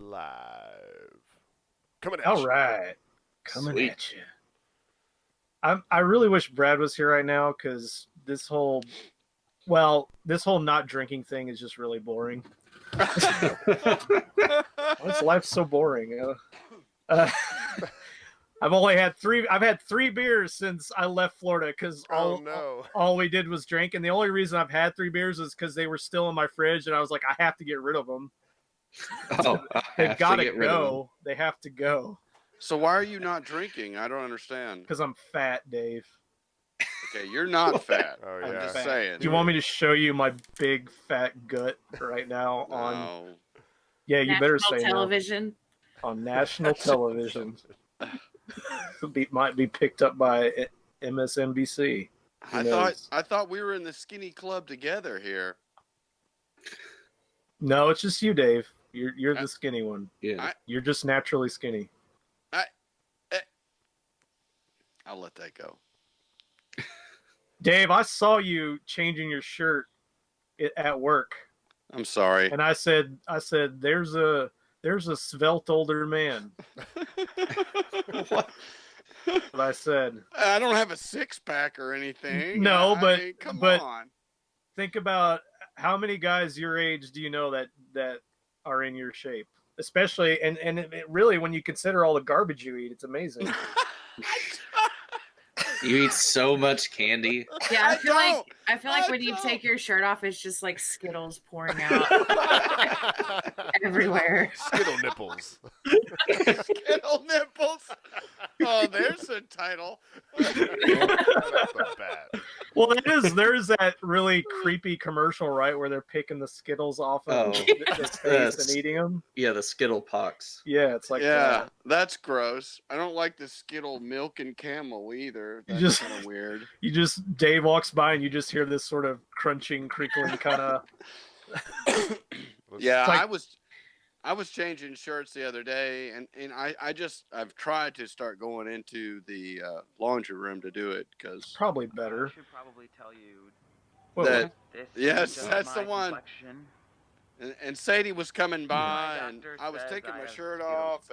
live. Coming at All you. right, coming Sweet. at you. I really wish Brad was here right now because this whole not drinking thing is just really boring. Why is life so boring? I've had three beers since I left Florida because all we did was drink, and the only reason I've had 3 beers is because they were still in my fridge, and I was like, I have to get rid of them. They've got to go. They have to go. So why are you not drinking? I don't understand. Because I'm fat, Dave. Okay, you're not fat. Oh, I'm yeah. just saying. Do you want me to show you my big fat gut right now on? Yeah, you better say television. No. On national television. Might be picked up by MSNBC. I thought we were in the skinny club together here. No, it's just you, Dave. You're the skinny one. Yeah. You're just naturally skinny. I'll let that go. Dave, I saw you changing your shirt at work. I'm sorry. And I said, there's a svelte older man. What? What I said. I don't have a 6-pack or anything. No, come but on. Think about how many guys your age do you know that are in your shape, especially and it really, when you consider all the garbage you eat, it's amazing. You eat so much candy. Yeah, I feel like when you take your shirt off, it's just like Skittles pouring out everywhere. Skittle Nipples. Skittle Nipples. Oh, there's a title. Well, there's that really creepy commercial, right, where they're picking the Skittles off of the face and eating them. Yeah, the Skittle pox. Yeah, it's like that's gross. I don't like the Skittle milk and camel either. That's just kind of weird. Dave walks by and you just hear this sort of crunching, crinkling kind of. Yeah, like, I was changing shirts the other day, and I've tried to start going into the laundry room to do it because probably better. I should probably tell you that this that's the one. And Sadie was coming by, and I was taking my shirt off,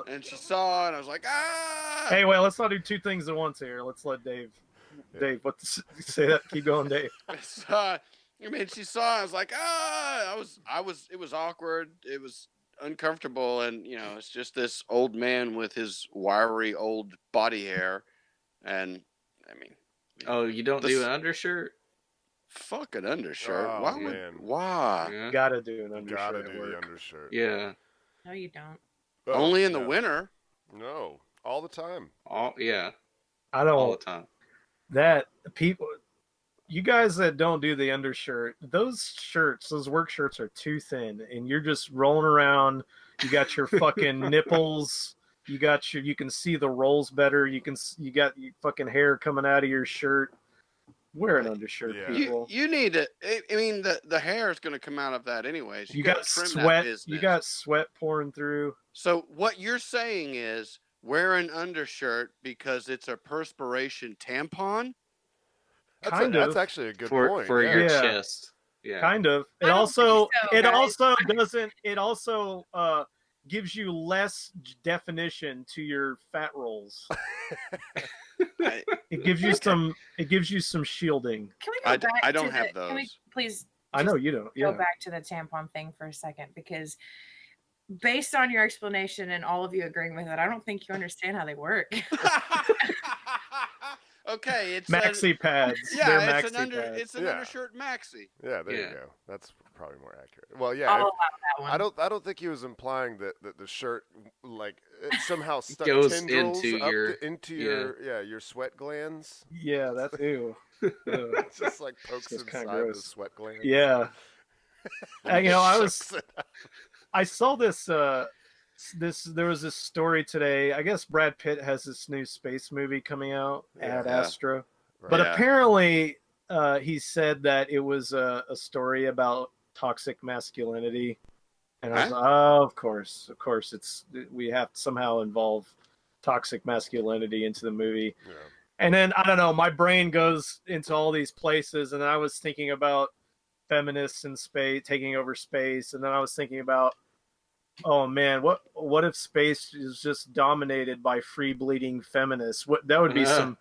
and she saw it, and I was like, ah! Hey, well, let's not do 2 things at once here. Let's let Dave. Dave, say that? Keep going, Dave. I mean, she saw it, I was like, ah! It was awkward. It was uncomfortable, and, it's just this old man with his wiry old body hair, and, I mean... Oh, you don't do an undershirt? Fuck an undershirt. Oh, why? Yeah. You gotta do an undershirt. Gotta do the undershirt. Yeah. No, you don't. Oh, only in the winter. No, all the time. Yeah. I don't. All the time. That people, you guys that don't do the undershirt, those work shirts are too thin, and you're just rolling around. You got your fucking nipples. You can see the rolls better. You got your fucking hair coming out of your shirt. Wear an undershirt, people. You need to. I mean, the hair is going to come out of that anyways. You got sweat. You got sweat pouring through. So what you're saying is wear an undershirt because it's a perspiration tampon. That's actually a good point for your chest. Yeah, kind of. It also gives you less definition to your fat rolls. It gives you some shielding. Can we go back I don't have those. Can we please? I know you don't. Go back to the tampon thing for a second, because based on your explanation and all of you agreeing with it, I don't think you understand how they work. Okay, it's maxi pads. Yeah, it's an undershirt maxi. Yeah, there you go. That's probably more accurate. Well, yeah, I'll allow that one. I don't think he was implying that the shirt it somehow stuck goes tendrils into your sweat glands. Yeah, that's ew. It's just like pokes inside the sweat glands. Yeah. I saw this. There was this story today. I guess Brad Pitt has this new space movie coming out, Ad Astra. Right. But apparently, he said that it was a story about toxic masculinity, and I was like, oh, of course, we have to somehow involve toxic masculinity into the movie. Yeah. And then I don't know, my brain goes into all these places, and I was thinking about feminists in space taking over space, and then I was thinking about oh man, what if space is just dominated by free bleeding feminists? What that would be some.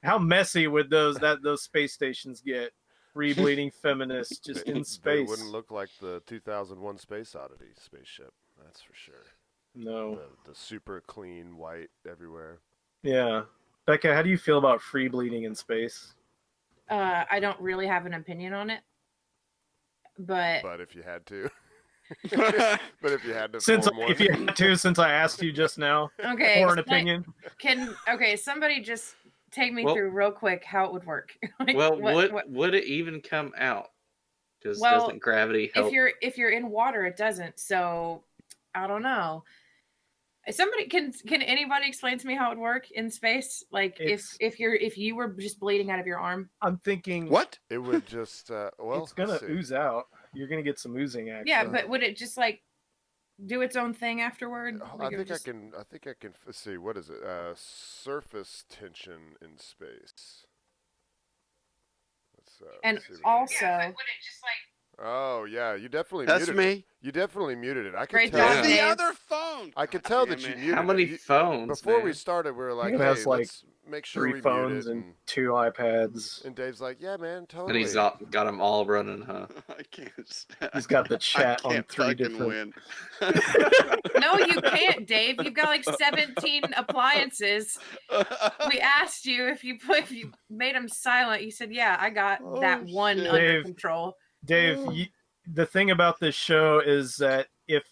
How messy would those space stations get? Free bleeding feminists just in space. They wouldn't look like the 2001 Space Oddity spaceship. That's for sure. No. The super clean white everywhere. Yeah. Becca, how do you feel about free bleeding in space? I don't really have an opinion on it, but if you had to, but if you had to, since I asked you just now, okay, for an opinion, somebody just take me through real quick how it would work. Like, well, what would it even come out? Doesn't gravity help? If you're in water, it doesn't. So I don't know. Somebody can anybody explain to me how it would work in space? Like if you were just bleeding out of your arm? I'm thinking what it would just it's gonna ooze out. You're gonna get some oozing action. Yeah, but would it just like do its own thing afterward? Like I think I can. Let's see. What is it? Surface tension in space. And also, yeah, would it just like? Oh yeah, you definitely. That's muted me. It. You definitely muted it. I could Great tell. job, the other phone. I could tell that you muted. How many phones? Before man? we started, we were like, it "Hey, has like let's make sure 3 we phones mute it." and 2 iPads. And Dave's like, "Yeah, man, totally." And he's got them all running, huh? I can't. He's got the chat I on can't 3 fucking different. win. No, you can't, Dave. You've got like 17 appliances. We asked you if you made them silent. You said, "Yeah, I got that one shit. under control." Dave, the thing about this show is that if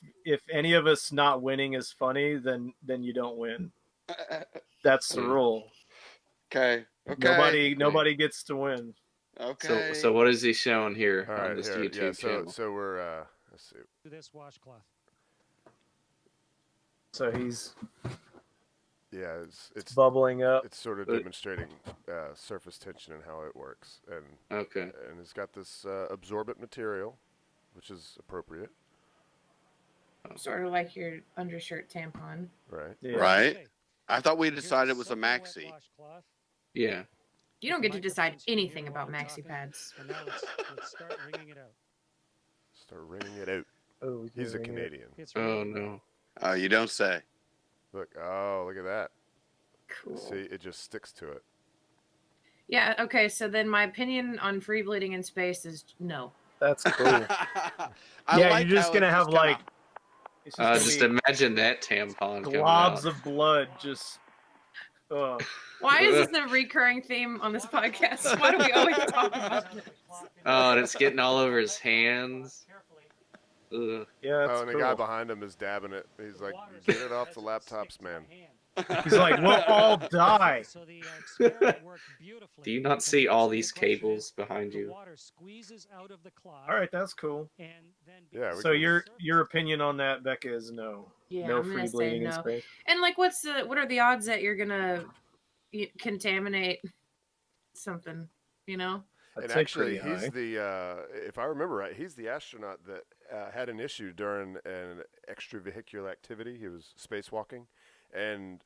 any of us not winning is funny, then you don't win. That's the rule. Okay. Nobody gets to win. Okay. So what is he showing here All on right, this here, YouTube channel? So we're let's see. This washcloth. So he's it's bubbling up. It's sort of demonstrating surface tension and how it works, and and it's got this absorbent material, which is appropriate. Sort of like your undershirt tampon. Right. Yeah. Right. I thought we decided it was a maxi. Yeah. You don't get to decide anything about maxi pads. And now let's start wringing it out. Start wringing it out. Oh, he's a Canadian. Oh no. Oh, you don't say. Look at that. Cool. See, it just sticks to it. Yeah. Okay. So then, my opinion on free bleeding in space is no. That's cool. You're you're just gonna have like. Just imagine that tampon. Globs of blood just. Why is this a recurring theme on this podcast? Why do we always talk about this? Oh, and it's getting all over his hands. Ugh. Yeah. And the guy behind him is dabbing it. He's like, "Get it off the laptops, man." He's like, "We'll all die." Do you not see all these cables behind you? All right, that's cool. Yeah. So your opinion on that, Becca, is no. Yeah, no I'm free gonna say bleeding in no. space. And like, what are the odds that you're gonna contaminate something? You know. And actually, he's the if I remember right, he's the astronaut that had an issue during an extravehicular activity. He was spacewalking, and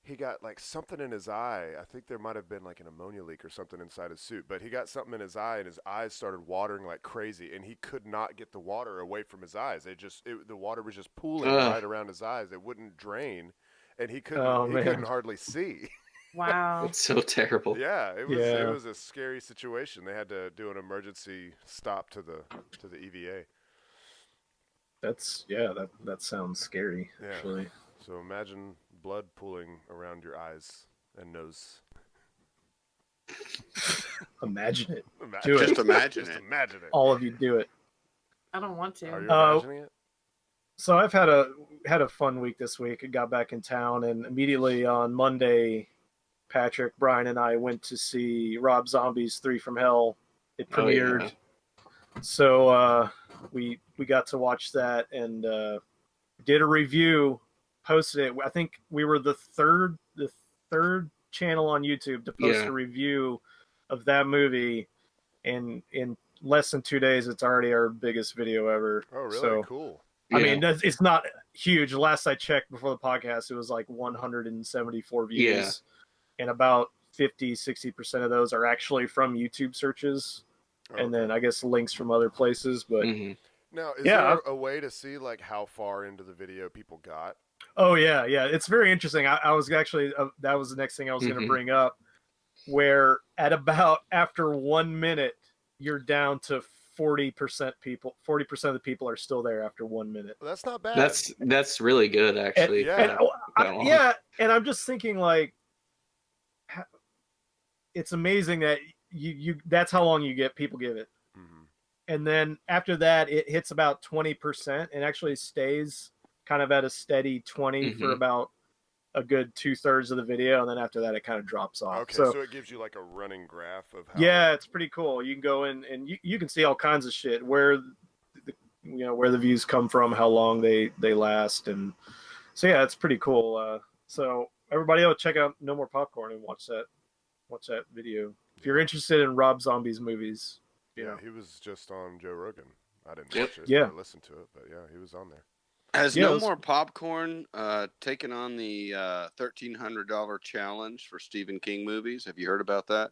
he got like something in his eye. I think there might have been like an ammonia leak or something inside his suit, but he got something in his eye, and his eyes started watering like crazy, and he could not get the water away from his eyes. The water was just pooling right around his eyes. It wouldn't drain, and he couldn't hardly see. Wow. It's so terrible. Yeah, it was a scary situation. They had to do an emergency stop to the EVA. That sounds scary. Yeah. Actually. So imagine blood pooling around your eyes and nose. Imagine it. Just imagine it. All of you do it. I don't want to. Are you imagining it? So I've had a fun week this week. I got back in town, and immediately on Monday, Patrick, Brian, and I went to see Rob Zombie's 3 from Hell. It premiered. Oh, yeah. So we got to watch that and did a review, posted it. I think we were the third channel on YouTube to post a review of that movie, and in less than 2 days, it's already our biggest video ever. Oh, really? So, Cool. I mean, it's not huge. Last I checked before the podcast, it was like 174 views. Yeah. And about 50-60% of those are actually from YouTube searches. And then I guess links from other places. But Now, is there a way to see like how far into the video people got? Oh yeah, it's very interesting. I was actually that was the next thing I was going to bring up, where at about after 1 minute you're down to 40% people. 40% of the people are still there after 1 minute. Well, that's not bad. That's really good, actually. And I'm just thinking like, it's amazing that you that's how long you get people give it. And then after that, it hits about 20% and actually stays kind of at a steady 20 for about a good 2/3 of the video. And then after that, it kind of drops off. Okay, so it gives you like a running graph of how... Yeah, it's pretty cool. You can go in and you can see all kinds of shit, where where the views come from, how long they last. And so, yeah, it's pretty cool. So everybody else, check out No More Popcorn and watch that video. If you're interested in Rob Zombie's movies. Yeah, he was just on Joe Rogan. I didn't watch it. Yeah. I listened to it, but yeah, he was on there. Has No More Popcorn taken on the $1,300 challenge for Stephen King movies? Have you heard about that?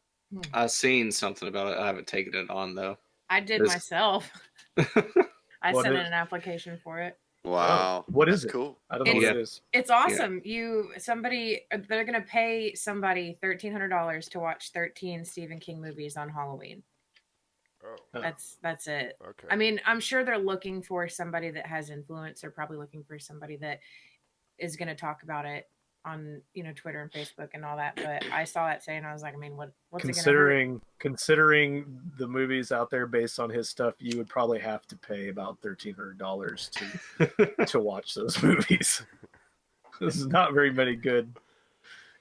I've seen something about it. I haven't taken it on, though. I did myself. I sent in an application for it. Wow. What is it? Cool. I don't know what it is. It's awesome. They're going to pay somebody $1,300 to watch 13 Stephen King movies on Halloween. Oh. That's it. Okay. I mean, I'm sure they're looking for somebody that has influence. They're probably looking for somebody that is going to talk about it on, Twitter and Facebook and all that. But I saw it today and I was like, I mean, what's considering the movies out there based on his stuff, you would probably have to pay about $1,300 to watch those movies. This is not very many good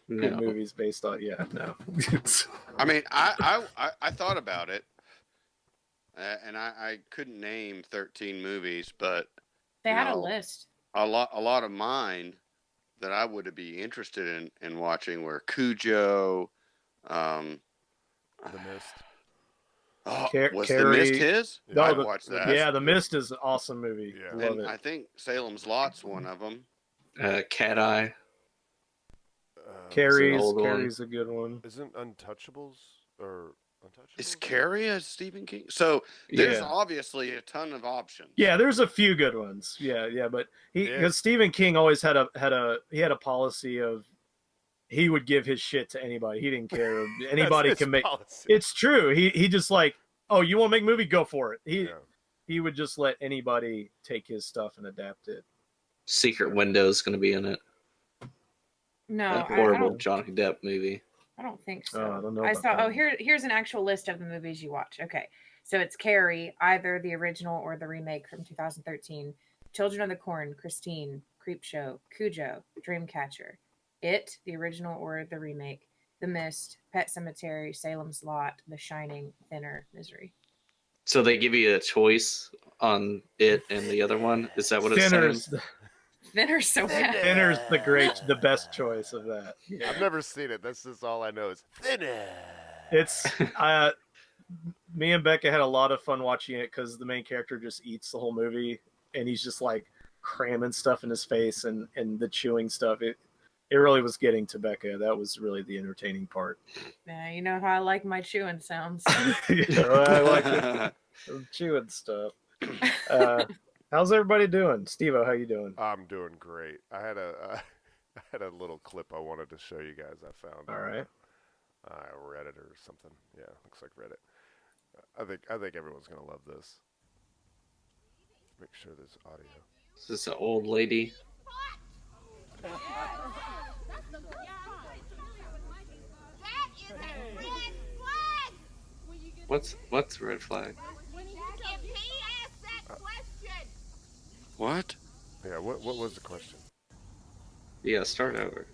movies based on. Yeah, no. I mean, I thought about it. And I couldn't name 13 movies, but they had a list. A lot of mine that I would be interested in watching were Cujo, The Mist. Oh, was Carrie, The Mist his? No, I'd watch that. Yeah, The Mist is an awesome movie. Yeah. Love it. I think Salem's Lot's one of them. Cat Eye. Carrie's a good one. Isn't Untouchables or Untouchables? Is Carrie a Stephen King? So there's obviously a ton of options. Yeah, there's a few good ones. Yeah, but because Stephen King always had a policy of he would give his shit to anybody. He didn't care. Anybody can make. Policy. It's true. He just like, oh, you want to make a movie? Go for it. He would just let anybody take his stuff and adapt it. Secret Window's going to be in it. No, that horrible Johnny Depp movie. I don't think so. I don't know. Here's an actual list of the movies you watch. Okay, so it's Carrie, either the original or the remake from 2013. Children of the Corn, Christine, Creepshow, Cujo, Dreamcatcher, It, the original or the remake, The Mist, Pet Sematary, Salem's Lot, The Shining, Thinner, Misery. So they give you a choice on It and the other one. Is that what it's saying? Thinner's so bad. Thinner's the best choice of that. Yeah. I've never seen it. That's just all I know is Thinner. It's me and Becca had a lot of fun watching it because the main character just eats the whole movie and he's just like cramming stuff in his face and the chewing stuff. It really was getting to Becca. That was really the entertaining part. Yeah, you know how I like my chewing sounds. I like the chewing stuff. How's everybody doing? Steve-O, how you doing? I'm doing great. I had a little clip I wanted to show you guys. I found. All right. Reddit or something. Yeah, looks like Reddit. I think everyone's gonna love this. Make sure there's audio. Is this an old lady? What's red flag? What? Yeah, what was the question? Yeah, start over.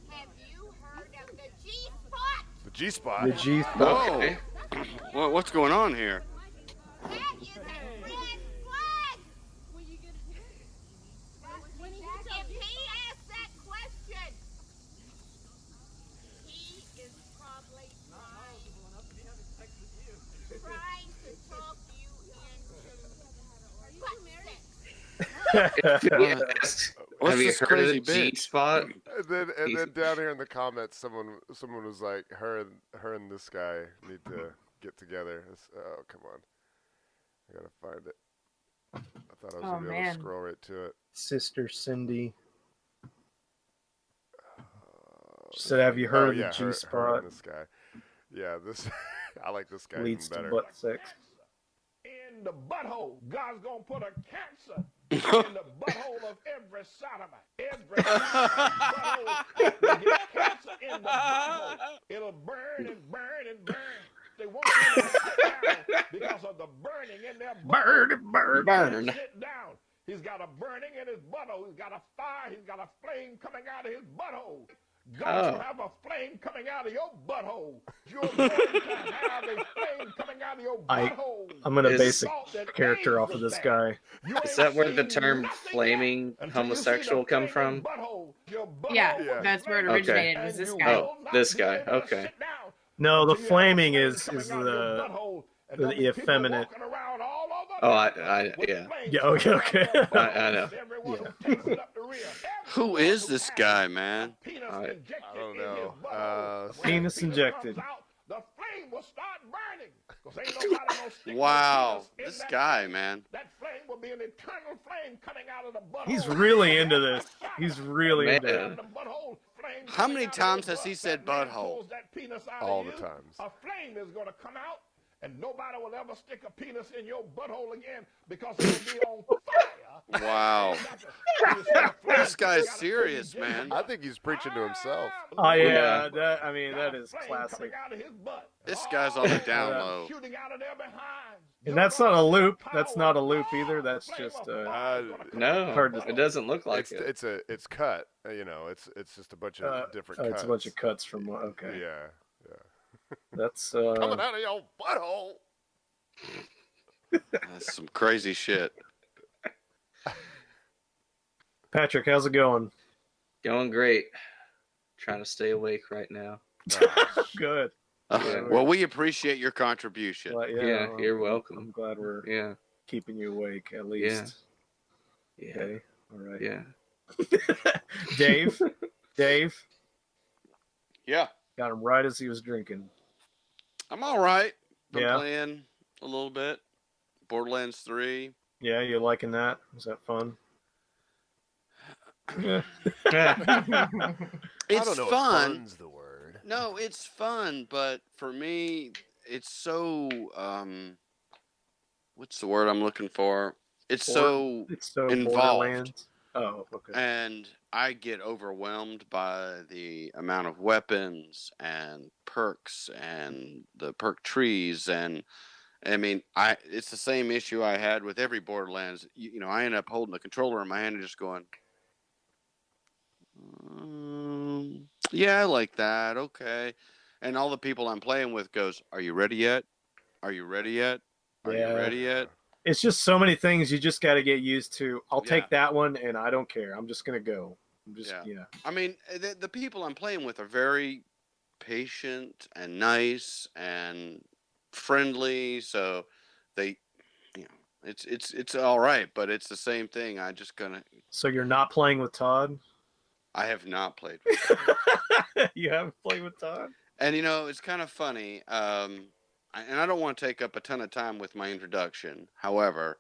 Have you heard of the G-spot? The G-spot? The G-spot. Okay. Well, what's going on here? That is a red flag! If he asks that question, he is probably trying to talk you into butt sex. Have you heard of the G-spot? And then down here in the comments, someone was like, her and this guy need to get together. Oh, come on. I gotta find it. I thought I was Oh, gonna be able to man. scroll right to it. Sister Cindy. She This said, "Have one- you heard oh, of the yeah, G her spot and this guy. Yeah, this I like this guy leads even to better. butt sex?" In the butthole, God's gonna put a cancer in the butthole of every sodomite. Every sodomite butthole will get cancer in the butthole. It'll burn and burn and burn. They won't be able to sit down because of the burning in their butthole. Burn. Sit down. He's got a burning in his butthole. He's got a fire. He's got a flame coming out of his butthole. God should have a flame coming out of your butthole. You're going to have a flame coming out of your butthole. I'm gonna Is- base a character off of this guy. Is that where the term flaming homosexual come from? Yeah, that's where it originated. Was this guy? Oh, this guy. Okay. No, the flaming is the effeminate. Oh, yeah. Yeah. Okay. I know. Who is this guy, man? I don't know. Penis injected. The flame will start burning. 'Cause ain't nobody gonna stick Wow, their penis this in that guy, flame. man. That flame will be an eternal flame coming out of the butthole. He's really into this. He's really into Man. it. How many times has he said butthole? All the times. A flame is going to come out, and nobody will ever stick a penis in your butthole again because it'll be on fire. Wow. This guy's serious, man. I think he's preaching to himself. Oh yeah, that is classic. This guy's on the down low. And that's not a loop. That's not a loop either. That's just No, hard to- it doesn't look like it. It's cut. You know, it's just a bunch of different cuts. It's a bunch of cuts from okay. Yeah. That's Coming out of your butthole. That's some crazy shit. Patrick, how's it going? Going great. Trying to stay awake right now. Good. Well, we appreciate your contribution. Well, Yeah, you're welcome. I'm glad we're Yeah. keeping you awake at least. Yeah. Okay. All right. Yeah. Dave. Yeah. Got him right as he was drinking. I'm all right. Been Yeah. playing a little bit. Borderlands 3. Yeah, you liking that? Was that fun? Yeah. It's I don't know if fun. fun's the word. No, it's fun, but for me, it's so what's the word I'm looking for? It's so involved. Borderlands. Oh, okay. And I get overwhelmed by the amount of weapons and perks and the perk trees, and I mean, it's the same issue I had with every Borderlands. You know, I end up holding the controller in my hand and just going, yeah, I like that. Okay. And all the people I'm playing with goes, "Are you ready yet? Are you ready yet? Are you ready yet?" It's just so many things you just got to get used to. I'll take that one, and I don't care. I'm just gonna go. I'm just I mean, the people I'm playing with are very patient and nice and friendly, so they, you know, it's all right. But it's the same thing. So you're not playing with Todd? I have not played with Todd. You haven't played with Todd? And you know, it's kind of funny. And I don't want to take up a ton of time with my introduction. However,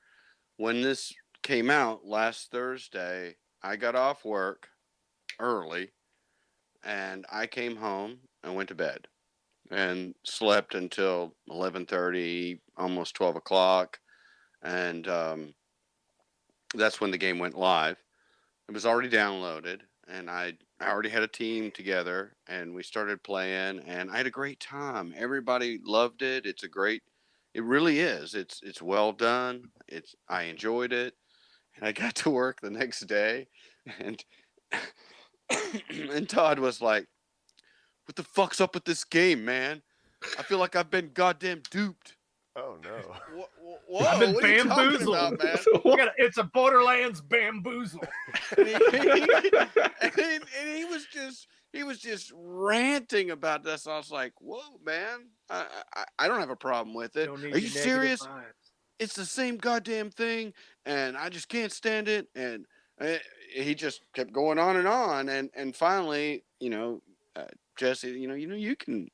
when this came out last Thursday, I got off work early and I came home and went to bed and slept until 11:30, almost 12 o'clock. And that's when the game went live. It was already downloaded, and I already had a team together, and we started playing, and I had a great time. Everybody loved it. It really is. It's well done. I enjoyed it, and I got to work the next day, and and Todd was like, "What the fuck's up with this game, man? I feel like I've been goddamn duped." Oh no! Whoa, I've been what are you talking bamboozled. about, man? It's a Borderlands bamboozle. And he was just ranting about this. I was like, "Whoa, man! I don't have a problem with it. Are you serious? It's the same goddamn thing, and I just can't stand it." And he just kept going on, and finally, Jesse, you can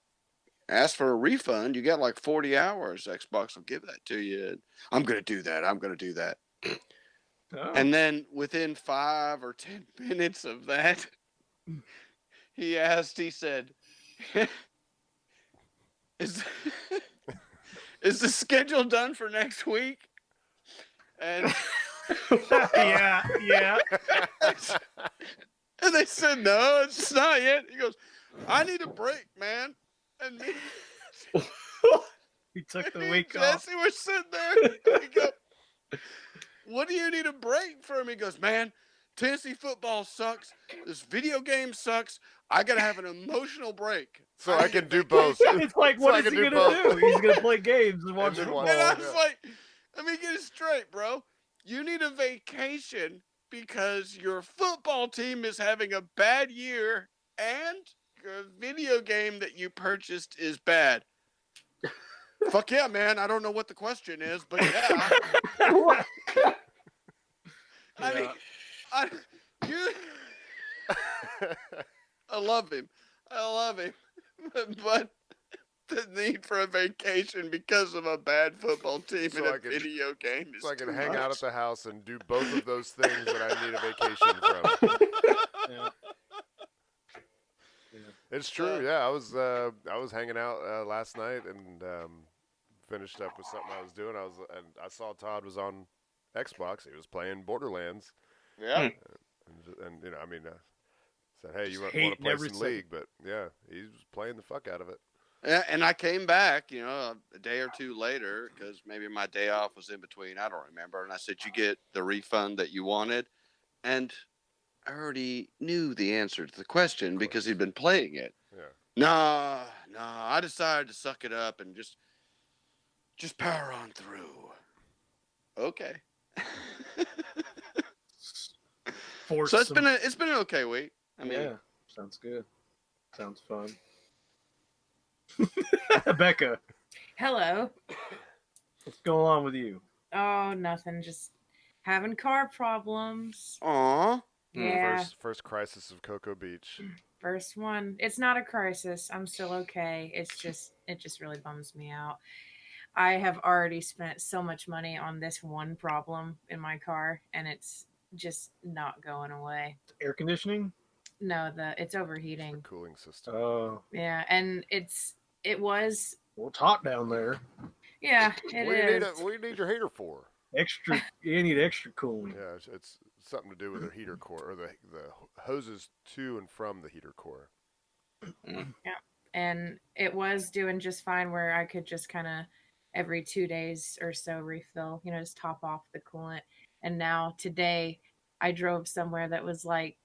ask for a refund. You got like 40 hours. Xbox will give that to you. I'm gonna do that. Oh. And then within 5 or 10 minutes of that, he said, is the schedule done for next week? And yeah. And they said, no, it's not yet. He goes, I need a break, man. And me, He took the me week and off. Jesse were sitting there. And we go, what do you need a break from? He goes, man, Tennessee football sucks. This video game sucks. I got to have an emotional break. So I can do both. It's like, So what I is can he do going to both. do? He's going to play games and watch then football. watch- And I yeah. was like, let me get it straight, bro. You need a vacation because your football team is having a bad year and your video game that you purchased is bad. Fuck yeah, man. I don't know what the question is, but yeah. I mean, I love him. But the need for a vacation because of a bad football team So and I a can- video game is So I can too hang much. out at the house and do both of those things that I need a vacation from. Yeah. It's true. Yeah, I was hanging out last night and finished up with something I was doing. I saw Todd was on Xbox. He was playing Borderlands. Yeah. And you know, I mean, said, hey, you want to hating play every some second. League? But yeah, he was playing the fuck out of it. And I came back, a day or two later because maybe my day off was in between. I don't remember. And I said, you get the refund that you wanted. And I already knew the answer to the question because he'd been playing it. Yeah. No, I decided to suck it up and just power on through. Okay. So it's been an okay week. I mean, yeah, sounds good. Sounds fun. Becca, Hello. what's going on with you? Oh, nothing. Just having car problems. aw. Yeah. First crisis of Cocoa Beach. First one. It's not a crisis. I'm still okay. It just really bums me out. I have already spent so much money on this one problem in my car, and it's just not going away. Air conditioning? No, it's The overheating. cooling system. Oh, Yeah, and it was. well, it's hot down there. Yeah, it is. What do you need your heater for? Extra, you need extra cooling. Yeah, it's something to do with the heater core or the hoses to and from the heater core. Yeah, and it was doing just fine where I could just kind of every 2 days or so refill, just top off the coolant. And now today I drove somewhere that was like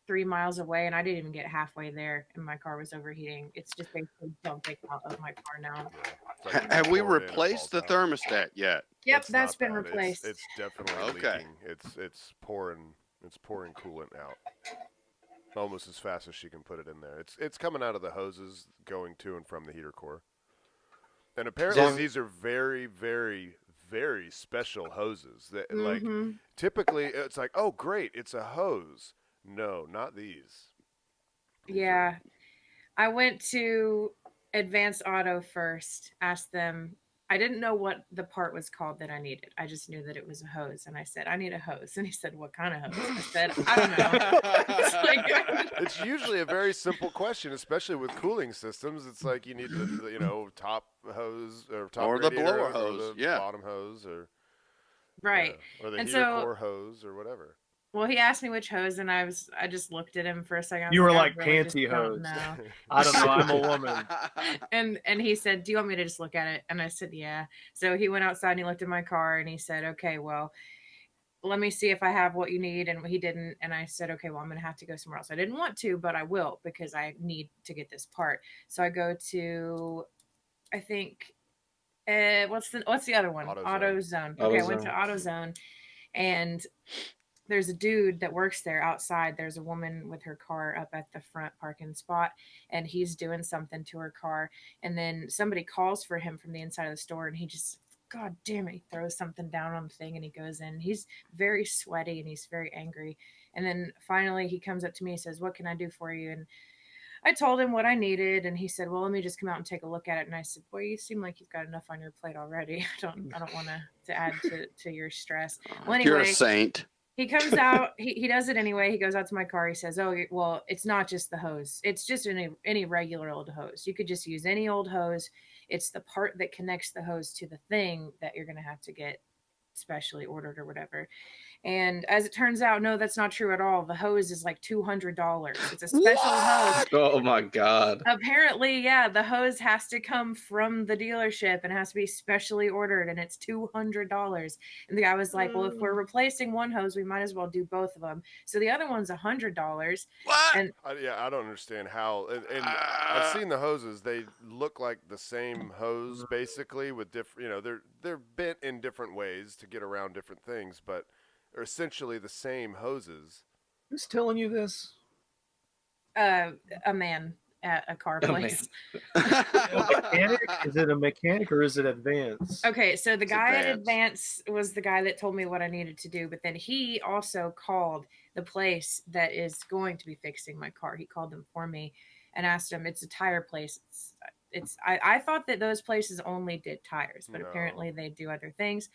3 miles away and I didn't even get halfway there and my car was overheating. It's just basically dumping out of my car now. It's like you Have we pour it in, it replaced the falls out. thermostat yet? Yep, It's that's not been bad. replaced. It's definitely Okay. leaking. It's pouring coolant out almost as fast as she can put it in there. It's coming out of the hoses going to and from the heater core. And apparently these are very, very, very special hoses that like typically it's like, oh great, it's a hose. No, not these. Yeah. I went to Advanced Auto first, asked them. I didn't know what the part was called that I needed. I just knew that it was a hose. And I said, I need a hose. And he said, what kind of hose? I said, I don't know. It's usually a very simple question, especially with cooling systems. It's like you need the top hose or top Or the radiator blower or hose, the yeah. bottom hose or Right. or the And heater so- core hose or whatever. Well, he asked me which hose, and I just looked at him for a second. I was You were I like really just panty don't hose. know. I don't know. I'm a woman. And he said, do you want me to just look at it? And I said, yeah. So he went outside and he looked at my car and he said, okay, well, let me see if I have what you need. And he didn't. And I said, okay, well, I'm going to have to go somewhere else. I didn't want to, but I will because I need to get this part. So I go to, I think, what's the other one? AutoZone. Okay, I went to AutoZone and there's a dude that works there outside. There's a woman with her car up at the front parking spot and he's doing something to her car. And then somebody calls for him from the inside of the store and he just, God damn it, he throws something down on the thing and he goes in. And he's very sweaty and he's very angry. And then finally he comes up to me and says, what can I do for you? And I told him what I needed, and he said, "Well, let me just come out and take a look at it." And I said, "Boy, you seem like you've got enough on your plate already. I don't want to add to your stress." Well, anyway, You're a saint. he comes out. He does it anyway. He goes out to my car. He says, "Oh, well, it's not just the hose. It's just any regular old hose. You could just use any old hose. It's the part that connects the hose to the thing that you're going to have to get specially ordered or whatever." And as it turns out, no, that's not true at all. The hose is like $200. It's a special hose. Oh my God. Apparently, yeah, the hose has to come from the dealership and has to be specially ordered, and it's $200. And the guy was like, "Well, if we're replacing one hose, we might as well do both of them." So the other one's $100. What? And I don't understand how. And I've seen the hoses. They look like the same hose basically, with different. They're bent in different ways to get around different things, but they're essentially the same hoses. Who's telling you this? a man at a car place. A mechanic? Is it a mechanic or is it Advance? Okay, so the It's guy at Advance. Advance was the guy that told me what I needed to do, but then he also called the place that is going to be fixing my car. He called them for me and asked them. It's a tire place. I thought that those places only did tires, but apparently they do other things.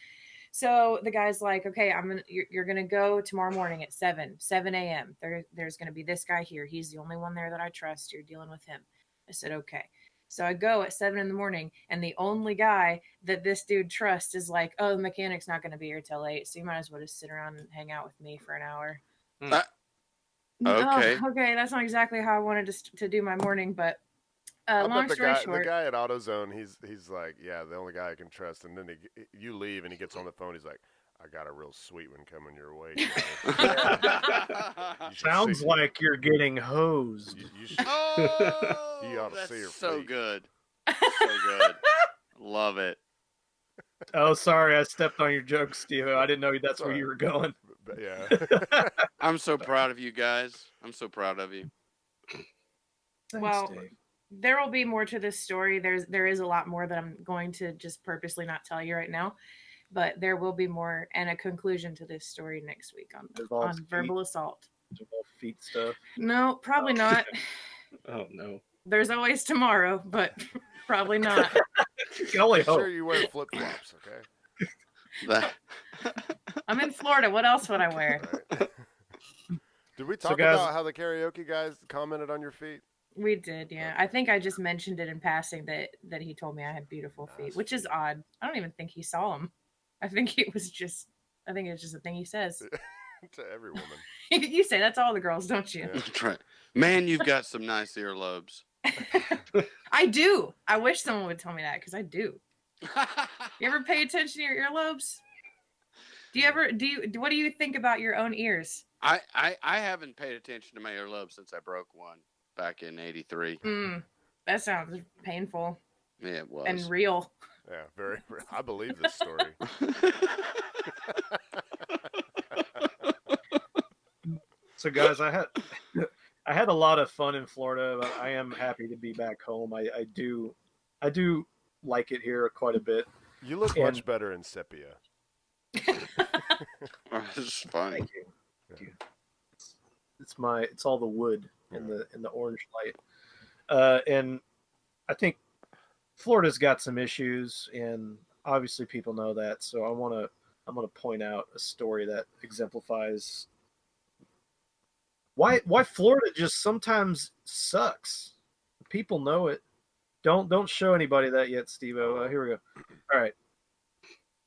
So the guy's like, "Okay, you're gonna go tomorrow morning at 7 a.m. There's gonna be this guy here. He's the only one there that I trust. You're dealing with him." I said, "Okay." So I go at 7 in the morning, and the only guy that this dude trusts is like, "Oh, the mechanic's not gonna be here till 8, so you might as well just sit around and hang out with me for an hour." Okay. Oh, okay, that's not exactly how I wanted to do my morning, but long story short, the guy at AutoZone, he's like, "Yeah, the only guy I can trust." And then you leave, and he gets on the phone. He's like, "I got a real sweet one coming your way." Sounds like you're getting hosed. Oh, you ought to that's see her so feet. good. So good. Love it. Oh, sorry, I stepped on your joke, Steve. I didn't know that's where you were going. But yeah. I'm so proud of you guys. I'm so proud of you. Thanks, well, Dave. there will be more to this story. There is a lot more that I'm going to just purposely not tell you right now, but there will be more and a conclusion to this story next week on verbal assault. Feet stuff. No, probably not. Oh no. There's always tomorrow, but probably not. You can only hope. Sure, you wear flip flops, okay? I'm in Florida. What else would I wear? Right. Did we talk guys, about how the karaoke guys commented on your feet? We did, yeah. I think I just mentioned it in passing that he told me I had beautiful feet, which is odd. I don't even think he saw them. I think it's just a thing he says. To every woman. You say that to all the girls, don't you? Yeah. That's right. Man, you've got some nice earlobes. I do. I wish someone would tell me that because I do. You ever pay attention to your earlobes? What do you think about your own ears? I haven't paid attention to my earlobes since I broke one back in '83. That sounds painful. Yeah, it was. And real. Yeah, very. I believe this story. So, guys, I had a lot of fun in Florida, but I am happy to be back home. I do like it here quite a bit. You look much better in sepia. It's fun. Thank you. Thank you. It's all the wood in the orange light. And I think Florida's got some issues, and obviously people know that. So I'm gonna point out a story that exemplifies why Florida just sometimes sucks. People know it. Don't show anybody that yet, Steve-O. Here we go. All right.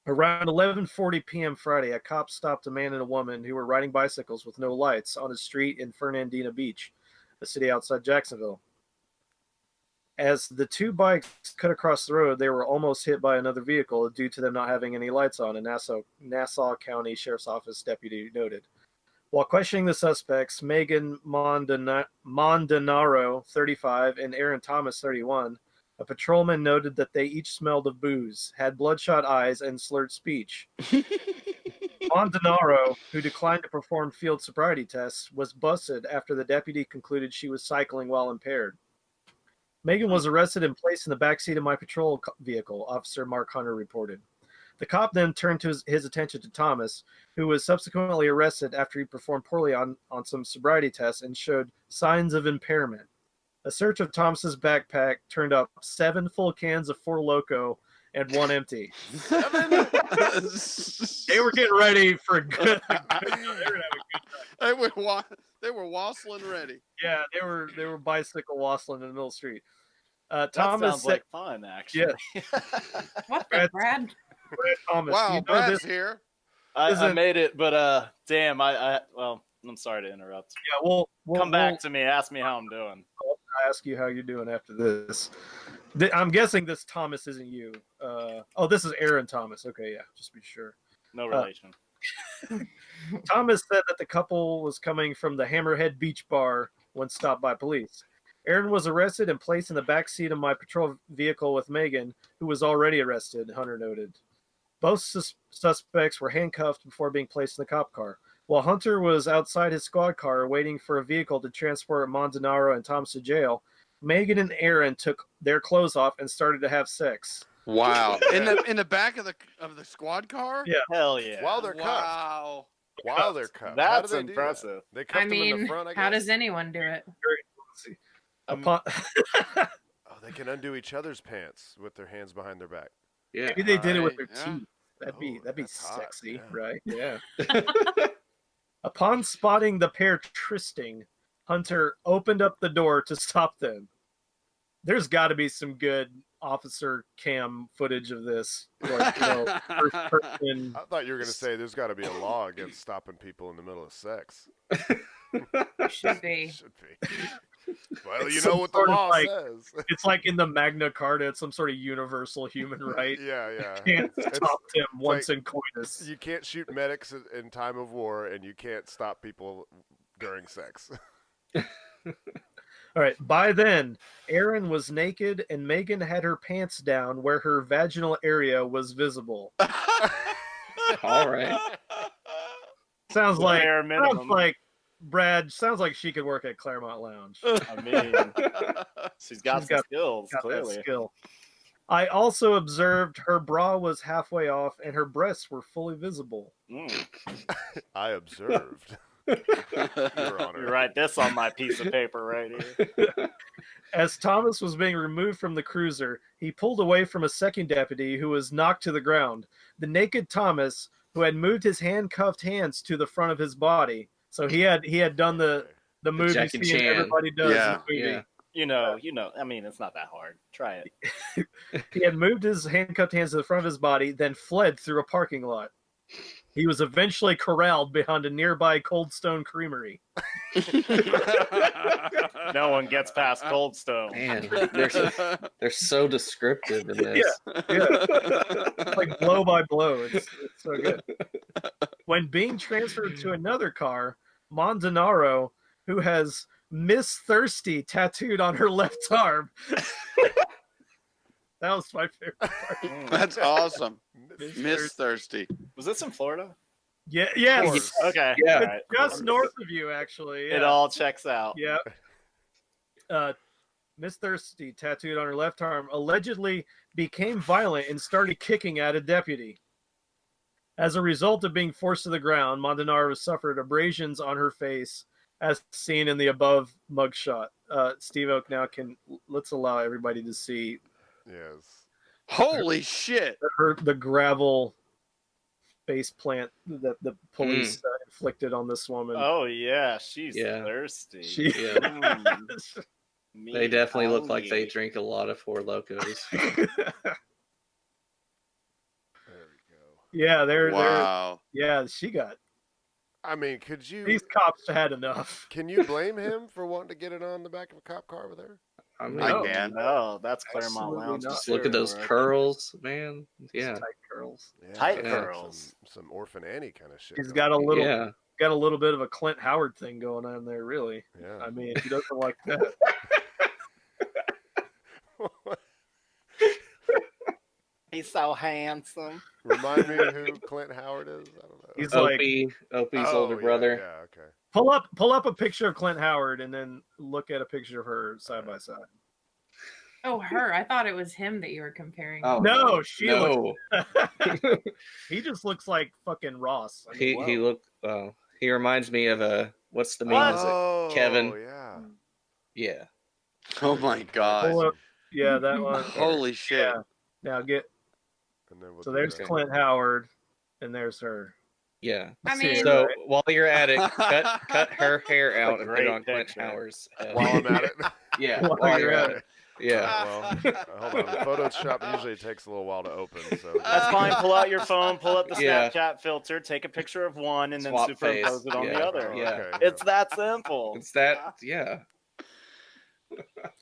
Around 11:40 p.m. Friday, a cop stopped a man and a woman who were riding bicycles with no lights on a street in Fernandina Beach, a city outside Jacksonville. As the two bikes cut across the road, they were almost hit by another vehicle due to them not having any lights on, a Nassau County Sheriff's Office deputy noted. While questioning the suspects, Megan Mondanaro, 35, and Aaron Thomas, 31, a patrolman noted that they each smelled of booze, had bloodshot eyes, and slurred speech. Mondanaro, who declined to perform field sobriety tests, was busted after the deputy concluded she was cycling while impaired. Megan was arrested and placed in the backseat of my patrol vehicle, Officer Mark Hunter reported. The cop then turned his attention to Thomas, who was subsequently arrested after he performed poorly on some sobriety tests and showed signs of impairment. A search of Thomas's backpack turned up 7 full cans of Four Loko and 1 empty. 7? They were getting ready for a good. They were having a good time. They were wassailing ready. Yeah, they were bicycle wassailing in the middle of the street. That Thomas sounds like fun, actually. Yeah. What the Brad? Brad Thomas. Wow, do you know Brad's this? here. I made it, but damn, well, I'm sorry to interrupt. Yeah, we'll Come back to me. Ask me how I'm doing. I'll ask you how you're doing after this. I'm guessing this Thomas isn't you. This is Aaron Thomas. Okay, yeah, just be sure. No relation. Thomas said that the couple was coming from the Hammerhead Beach Bar when stopped by police. Aaron was arrested and placed in the back seat of my patrol vehicle with Megan, who was already arrested, Hunter noted. Both suspects were handcuffed before being placed in the cop car. While Hunter was outside his squad car waiting for a vehicle to transport Montanaro and Thomas to jail, Megan and Aaron took their clothes off and started to have sex. Wow. In the back of the squad car? Yeah. Hell yeah. While they're cuffed. Wow. While they're cuffed. That's How do they do that? impressive. They cuffed I them in the mean, front, I guess. how does anyone do it? Upon, Oh, they can undo each other's pants with their hands behind their back. Yeah. maybe they did it with their Yeah. teeth. That'd be that's hot, sexy, yeah. right? Yeah. Upon spotting the pair trysting, Hunter opened up the door to stop them. There's got to be some good officer cam footage of this. Like, first person. I thought you were going to say there's got to be a law against stopping people in the middle of sex. Should be. Should be. Well, you It's know some what the sort of law like- says. It's like in the Magna Carta, it's some sort of universal human right. Yeah, yeah. Can't It's stop them once like- in coitus. You can't shoot medics in time of war, and you can't stop people during sex. All right. By then, Aaron was naked and Megan had her pants down where her vaginal area was visible. All right. Sounds like Bare minimum. Brad. Sounds like she could work at Claremont Lounge. I mean, she's got She's some got- skills, Got that clearly. skill. I also observed her bra was halfway off and her breasts were fully visible. I observed. Your Honor. You write this on my piece of paper right here. As Thomas was being removed from the cruiser, he pulled away from a second deputy who was knocked to the ground. The naked Thomas, who had moved his handcuffed hands to the front of his body, so he had done the movie Jackie scene Chan. everybody does Yeah, in the movie. yeah. You know. I mean, it's not that hard. Try it. He had moved his handcuffed hands to the front of his body, then fled through a parking lot. He was eventually corralled behind a nearby Cold Stone Creamery. No one gets past Coldstone. Man, they're so descriptive in this. Like blow by blow. It's so good. When being transferred to another car, Montanaro, who has Miss Thirsty tattooed on her left arm. That was my favorite part. That's awesome. Miss Miss Thirsty. Was this in Florida? Yeah, yes. Okay. Yeah. All right. Just north of you, actually. It Yeah. all checks out. Yeah. Miss Thirsty, tattooed on her left arm, allegedly became violent and started kicking at a deputy. As a result of being forced to the ground, Montanaro suffered abrasions on her face, as seen in the above mugshot. Steve Oak, now let's allow everybody to see Yes. Holy shit. the gravel face plant that the police inflicted on this woman. Oh yeah, she's Yeah. thirsty. She- Yeah. Me They definitely look like they hungry. drink a lot of Four Locos. There we go. Yeah, Wow. yeah, she got I mean, could you? these cops had enough. Can you blame him for wanting to get it on the back of a cop car with her? I mean, I can. No, that's Claremont Absolutely Lounge. not. just look at those curls, man. Yeah. Tight curls. Yeah, Tight some- curls. Some Orphan Annie kind of shit. He's going got a on. little bit of a Clint Howard thing going on there, really. Yeah. I mean, he doesn't like that. He's so handsome. Remind me who Clint Howard is. I don't know. He's like, Opie's Oh, older yeah, brother. Yeah. Okay. pull up a picture of Clint Howard and then look at a picture of her side by side. Oh, her. I thought it was him that you were comparing. Oh, No, she no. He just looks like fucking Ross. I mean, He wow. looked. He reminds me of what's the meme? Is it? Oh, Kevin. Yeah. Yeah. Oh my god! Pull up. Yeah, that one. Holy shit! Yeah. Now get. And then we'll So do there's that. Clint Howard, and there's her. Yeah. I mean, So right? while you're at it, cut her hair out and put it great on Clint picture. Howard's head. While I'm at it. Yeah, While while you're you're at at it. Yeah. Well, hold on. Photoshop usually takes a little while to open, so That's fine. Pull out your phone, pull up the Yeah. Snapchat filter, take a picture of one, and then Swap superimpose face. it on Yeah. the other. Oh, Yeah. okay. It's that simple. It's that. Yeah.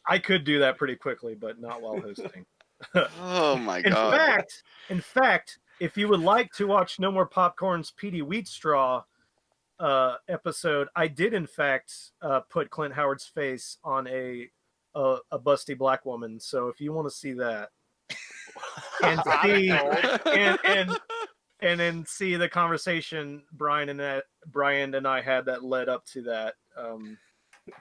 I could do that pretty quickly, but not while hosting. Oh my In god! fact, if you would like to watch No More Popcorn's Petey Wheatstraw episode, I did in fact put Clint Howard's face on a busty black woman. So if you want to see that and see and then see the conversation Brian and I had that led up to that,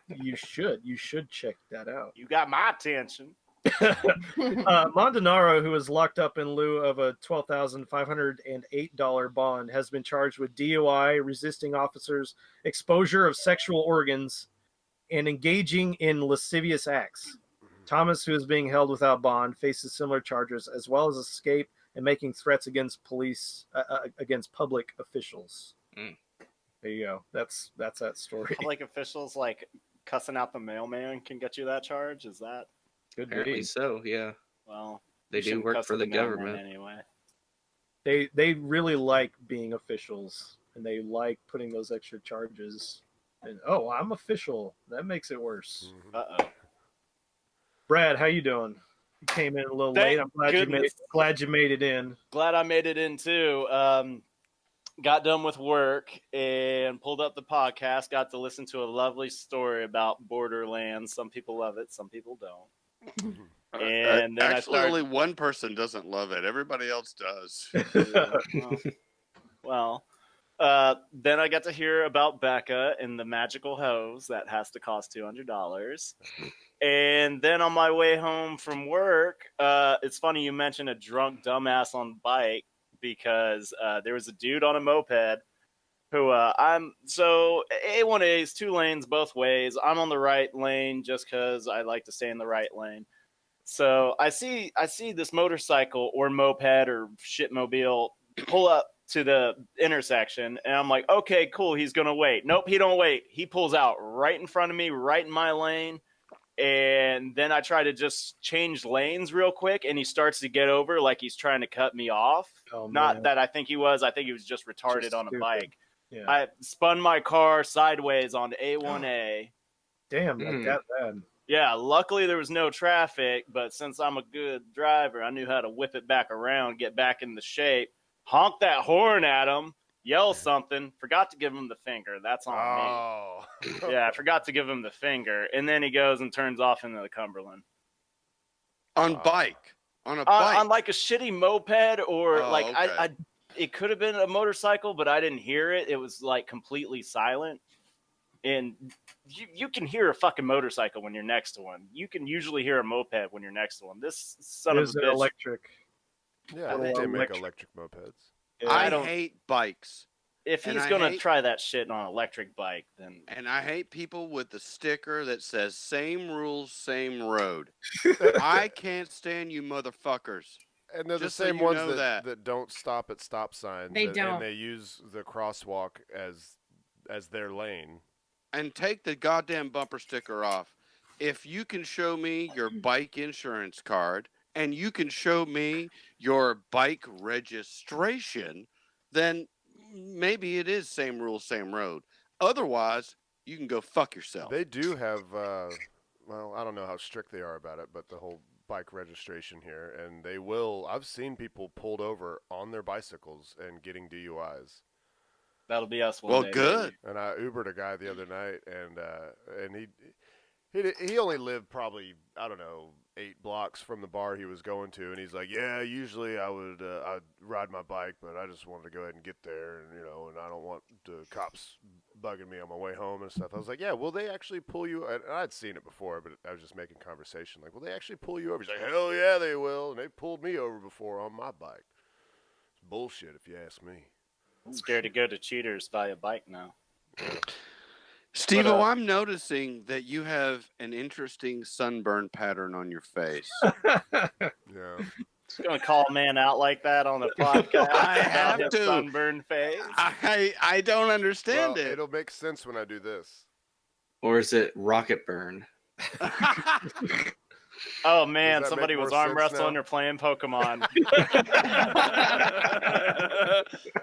you should check that out. You got my attention. Montanaro, who was locked up in lieu of a $12,508 bond, has been charged with DUI, resisting officers, exposure of sexual organs, and engaging in lascivious acts. Thomas, who is being held without bond, faces similar charges, as well as escape and making threats against police, against public officials. Mm. There you go. That's that story. Public officials like cussing out the mailman can get you that charge. Is that Apparently so. Yeah. well? They you do shouldn't work cuss for at the mailman government. anyway. They really like being officials, and they like putting those extra charges. And oh, I'm official. That makes it worse. Uh-oh. Brad, how you doing? You came in a little Thank late. I'm glad you made it in. Glad I made it in too. Got done with work and pulled up the podcast. Got to listen to a lovely story about Borderlands. Some people love it, some people don't. And then Actually, only one person doesn't love it. Everybody else does. Then I got to hear about Becca and the magical hose that has to cost $200. And then on my way home from work, it's funny you mentioned a drunk dumbass on bike, because there was a dude on a moped who A1A is 2 lanes both ways. I'm on the right lane just because I like to stay in the right lane. So I see this motorcycle or moped or shitmobile pull up to the intersection, and I'm like, okay, cool, he's gonna wait. Nope, he don't wait. He pulls out right in front of me, right in my lane, and then I try to just change lanes real quick, and he starts to get over like he's trying to cut me off. Oh, Not man. that I think he was just retarded Just on a stupid. bike. Yeah. I spun my car sideways onto A1A. Damn, like that bad. Yeah, luckily there was no traffic, but since I'm a good driver, I knew how to whip it back around, get back into shape, honk that horn at him, yell something, forgot to give him the finger. That's on me. Yeah, I forgot to give him the finger, and then he goes and turns off into the Cumberland. On a bike. On like a shitty moped, or okay. it could have been a motorcycle, but I didn't hear it. It was like completely silent. And you can hear a fucking motorcycle when you're next to one. You can usually hear a moped when you're next to one. This son of a bitch. Electric. Yeah, they do make electric mopeds. Yeah, I hate bikes. If he's gonna try that shit on an electric bike, then. And I hate people with the sticker that says "Same rules, same road." I can't stand you, motherfuckers. And they're Just the so same you ones know that don't stop at stop signs. They and don't. they use the crosswalk as their lane. And take the goddamn bumper sticker off. If you can show me your bike insurance card and you can show me your bike registration, then maybe it is same rules, same road. Otherwise, you can go fuck yourself. They do have, well, I don't know how strict they are about it, but the whole bike registration here, and they will. I've seen people pulled over on their bicycles and getting DUIs. That'll be us one Well, day. good. Maybe. And I Ubered a guy the other night, and he only lived probably, I don't know, 8 blocks from the bar he was going to, and he's like, yeah, usually I'd ride my bike, but I just wanted to go ahead and get there, and I don't want the cops bugging me on my way home and stuff. I was like, yeah, will they actually pull you? And I'd seen it before, but I was just making conversation. Like, will they actually pull you over? He's like, hell yeah, they will. And they pulled me over before on my bike. It's bullshit, if you ask me. I'm scared to go to Cheaters by a bike now. Steve-O, I'm noticing that you have an interesting sunburn pattern on your face. Yeah. Just gonna call a man out like that on a podcast. I have about his to. sunburned face. I don't understand Well, it. it'll make sense when I do this. Or is it rocket burn? Oh man, that somebody make was more arm sense wrestling now? or playing Pokemon.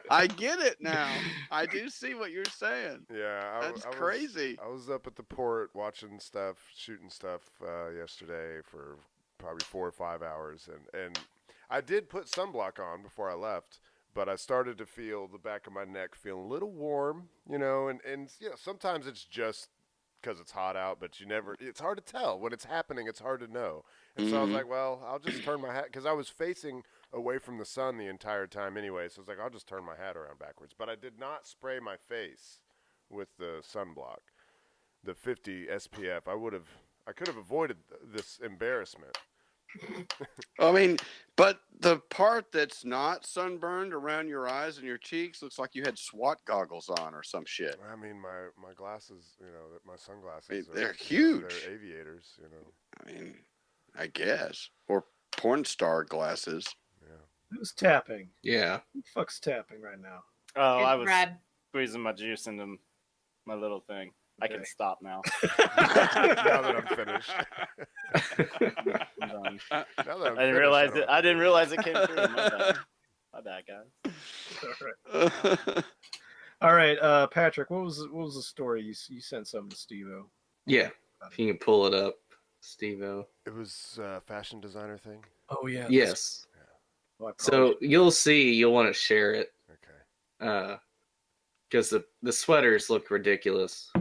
I get it now. I do see what you're saying. Yeah, That's I was crazy. I was up at the port watching stuff, shooting stuff yesterday for probably 4 or 5 hours, and I did put sunblock on before I left, but I started to feel the back of my neck feeling a little warm, you know, and you know, sometimes it's just because it's hot out, but it's hard to tell when it's happening. It's hard to know. And so I was like, well, I'll just turn my hat, because I was facing away from the sun the entire time anyway. So I was like, I'll just turn my hat around backwards. But I did not spray my face with the sunblock, the 50 SPF. I could have avoided this embarrassment. I mean, but the part that's not sunburned around your eyes and your cheeks looks like you had SWAT goggles on or some shit. I mean, my glasses, you know, my sunglasses, they're huge. They're aviators, you know. I mean, I guess. Or porn star glasses. Yeah. Who's tapping? Yeah. Who the fuck's tapping right now? Oh, It's I was Brad. squeezing my juice into my little thing. I can Okay. stop now. Now that I'm finished. I'm done. Now that I'm I didn't finished, realize don't it. have I to didn't do realize it came through. My bad. My bad, guys. All right, Patrick, what was the story you sent something to Steve-O? Yeah. If you can pull it up, Steve-O. It was a fashion designer thing. Oh yeah. Yes. Oh, I So probably- you'll want to share it. Okay. Because the sweaters look ridiculous.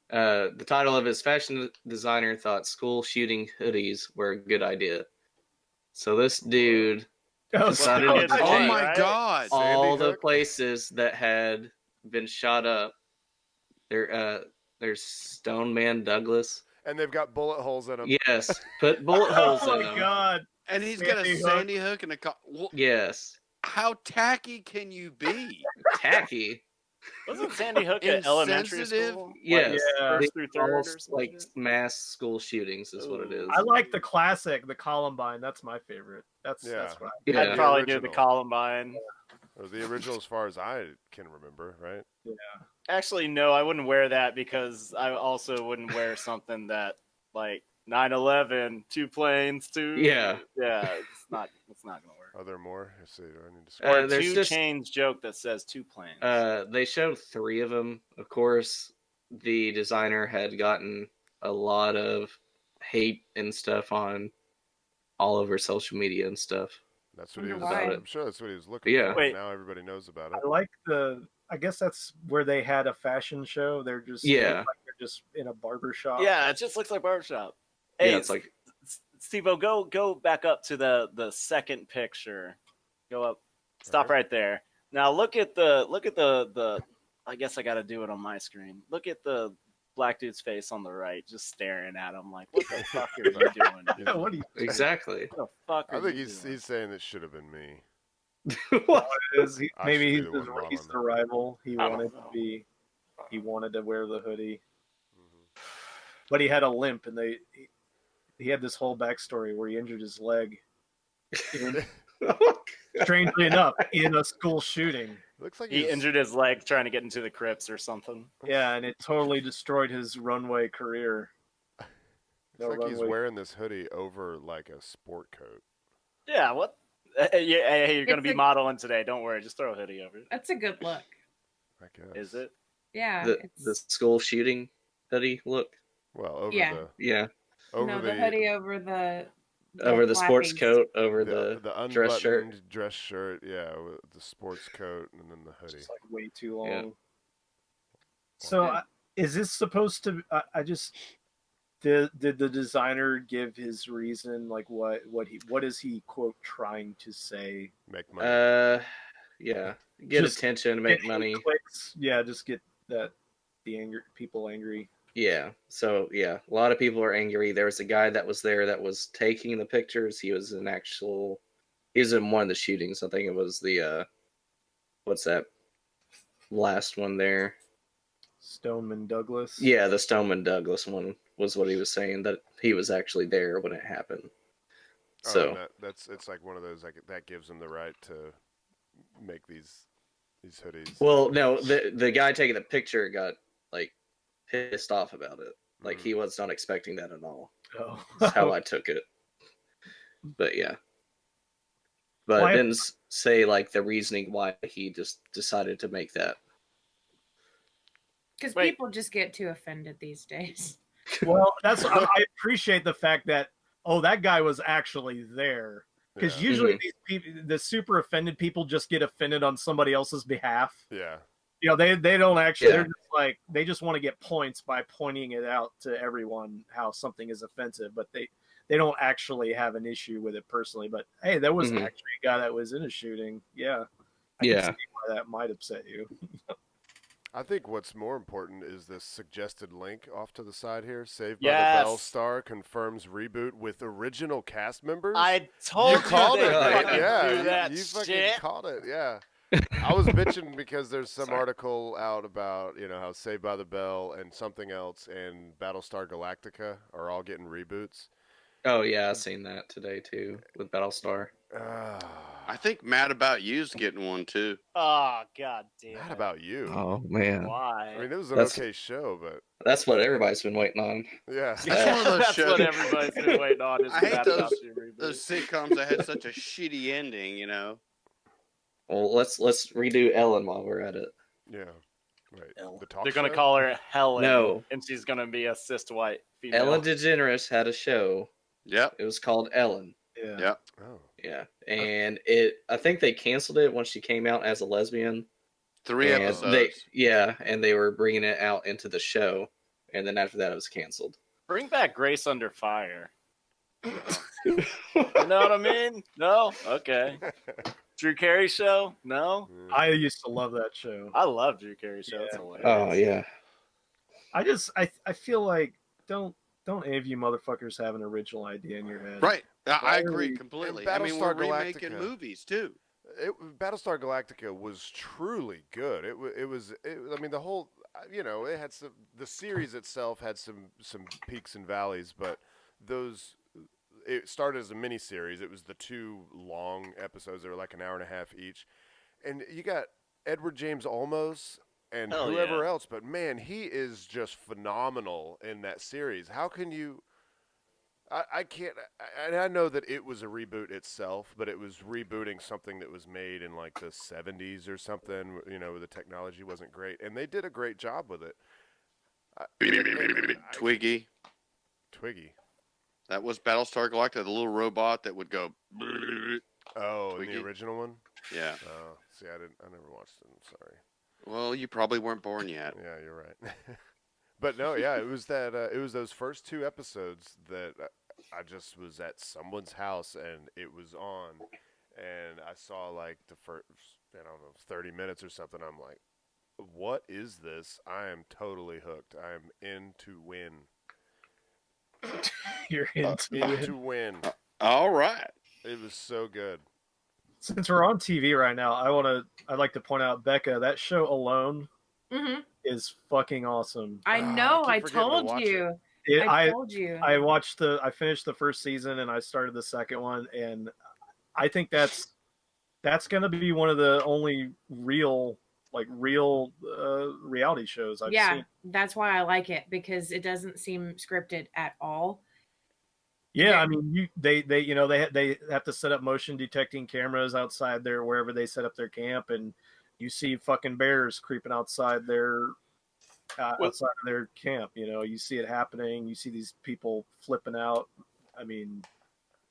The title of his fashion designer thought school shooting hoodies were a good idea. So this dude Oh, decided so- to kids take Oh Right. my God. all Sandy the Hook? places that had been shot up. There's Stone Man Douglas. And they've got bullet holes in them. Yes, put bullet holes Oh in my them. god. And he's got a Sandy Hook. Sandy Hook and a... Yes, How tacky can you be? tacky. Wasn't Sandy Hook at elementary Insensitive? school? Yes, Yeah. First through third or Almost some like shit? mass school shootings is what it is. I like the classic, the Columbine. That's my favorite. That's what I Yeah. I'd probably do the original. Columbine. Or the original, as far as I can remember, right? Actually, no, I wouldn't wear that because I also wouldn't wear something that like 9/11, two planes, two. Yeah. It's not gonna work. Are there more? Let's see. Do I need to Or scroll? a there's two just- chains joke that says two planes. They showed 3 of them. Of course, the designer had gotten a lot of hate and stuff on all over social media and stuff. That's what he was. Why? I'm sure that's what he was looking Yeah. for. Wait. Now everybody knows about it. I like I guess that's where they had a fashion show. They're just Yeah. like they're just in a barber shop. Yeah, it just looks like barbershop. Hey, Yeah, it's like Steve-O, go back up to the second picture. Go up. Stop right there. Now look at the I guess I got to do it on my screen. Look at the black dude's face on the right, just staring at him like, what the fuck are you doing? Yeah, what do you exactly. What the fuck are I think you he's doing? saying it should have been me. What? is? I Maybe should be he's the one he's modeling the rival. He I don't wanted to know. be. He wanted to wear the hoodie, Mm-hmm. but he had a limp, and he had this whole backstory where he injured his leg. Strangely enough, in a school shooting. Looks like He he's injured his leg trying to get into the crypts or something. Yeah, and it totally destroyed his runway career. Looks like he's runway. wearing this hoodie over like a sport coat. Yeah, what? Hey, you're gonna It's be a- modeling today. Don't worry, just throw a hoodie over it. That's a good look. I guess. Is it? Yeah. The school shooting hoodie look. Well, over Yeah. Yeah. the hoodie over the Over the sports flappies. coat, over the the unbuttoned dress shirt. dress shirt, yeah, with the sports coat, and then the hoodie. It's like way too long. Yeah. So Yeah. is this supposed to? I just did the designer give his reason? Like what is he quote trying to say? Make money. Yeah. Get Just attention, make Get money. clicks. Yeah, just get the people angry. Yeah. So yeah, a lot of people are angry. There was a guy that was there that was taking the pictures. He was in one of the shootings. I think it was the what's that last one there? Stoneman Douglas. Yeah, the Stoneman Douglas one was what he was saying, that he was actually there when it happened. So it's like one of those that gives him the right to make these hoodies. Well, no, the guy taking the picture got like pissed off about it. Like he was not expecting that at all. Oh. That's how I took it. But yeah. But it didn't say like the reasoning why he just decided to make that. Because people just get too offended these days. Well, I appreciate the fact that that guy was actually there. Because usually these people, the super offended people, just get offended on somebody else's behalf. Yeah. You know, they don't actually. They're just like, they just want to get points by pointing it out to everyone how something is offensive, but they don't actually have an issue with it personally. But hey, there was actually a guy that was in a shooting. Yeah. I can see why that might upset you. I think what's more important is this suggested link off to the side here. Saved by the Bell star confirms reboot with original cast members. I told you called it, right? Yeah, you fucking called it. Yeah. I was bitching because there's some article out about, how Saved by the Bell and something else and Battlestar Galactica are all getting reboots. Oh yeah, I seen that today too with Battlestar. I think Mad About You's getting one too. Oh god damn. Mad About You. Oh man. Why? I mean, it was an okay show, but that's what everybody's been waiting on. Yeah. It's one of those that's shows. what everybody's been waiting on. Is I hate Mad About You reboot. those sitcoms that had such a shitty ending, Well, let's redo Ellen while we're at it. Yeah. Right. The talk They're gonna show? call her Helen. No. And she's gonna be a cis white female. Ellen DeGeneres had a show. Yep. It was called Ellen. Yeah. Yep. Oh. Yeah. And I think they canceled it once she came out as a lesbian. 3 episodes. And they were bringing it out into the show. And then after that, it was canceled. Bring back Grace Under Fire. You know what I mean? No? Okay. Drew Carey show? No? I used to love that show. I love Drew Carey show. It's hilarious. Oh, yeah. I feel like don't any of you motherfuckers have an original idea in your head? Right. I agree completely. I mean, we're Battlestar remaking Galactica. movies too. Battlestar Galactica was truly good. I mean, the whole, it had the series itself had some peaks and valleys, but it started as a mini series. It was the 2 long episodes. They were like an hour and a half each, and you got Edward James Olmos and whoever else, but man, he is just phenomenal in that series. How can you? I can't. I know that it was a reboot itself, but it was rebooting something that was made in like the 70s or something. The technology wasn't great, and they did a great job with it. Twiggy. That was Battlestar Galactica, the little robot that would go. Oh, Twiggy. the original one. Yeah. Oh, see, I never watched it. I'm sorry. Well, you probably weren't born yet. Yeah, you're right. But no, yeah, it was that. It was those first 2 episodes that I just was at someone's house and it was on, and I saw like the first, 30 minutes or something. I'm like, what is this? I am totally hooked. I am in to win. You're into win. All right. It was so good. Since we're on TV right now, I'd like to point out, Becca, that show Alone is fucking awesome. I know. I told you. I told you. I finished the first season and I started the second one, and I think that's going to be one of the only real reality shows I've seen. That's why I like it, because it doesn't seem scripted at all. Yeah, I mean, they have to set up motion detecting cameras outside there wherever they set up their camp, and you see fucking bears creeping outside their camp. You see it happening. You see these people flipping out. I mean,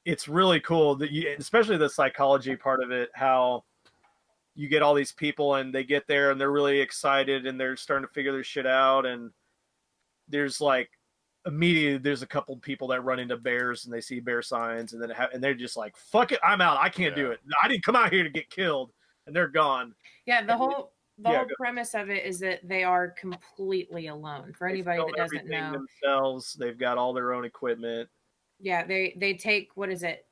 it's really cool that especially the psychology part of it, how you get all these people and they get there and they're really excited and they're starting to figure their shit out, and there's like immediately there's a couple people that run into bears and they see bear signs, and then they're just like, fuck it, I'm out. I can't do it. I didn't come out here to get killed, and they're gone. Yeah, the whole premise of it is that they are completely alone. For anybody that doesn't know, themselves, they've got all their own equipment. Yeah, they take, what is it,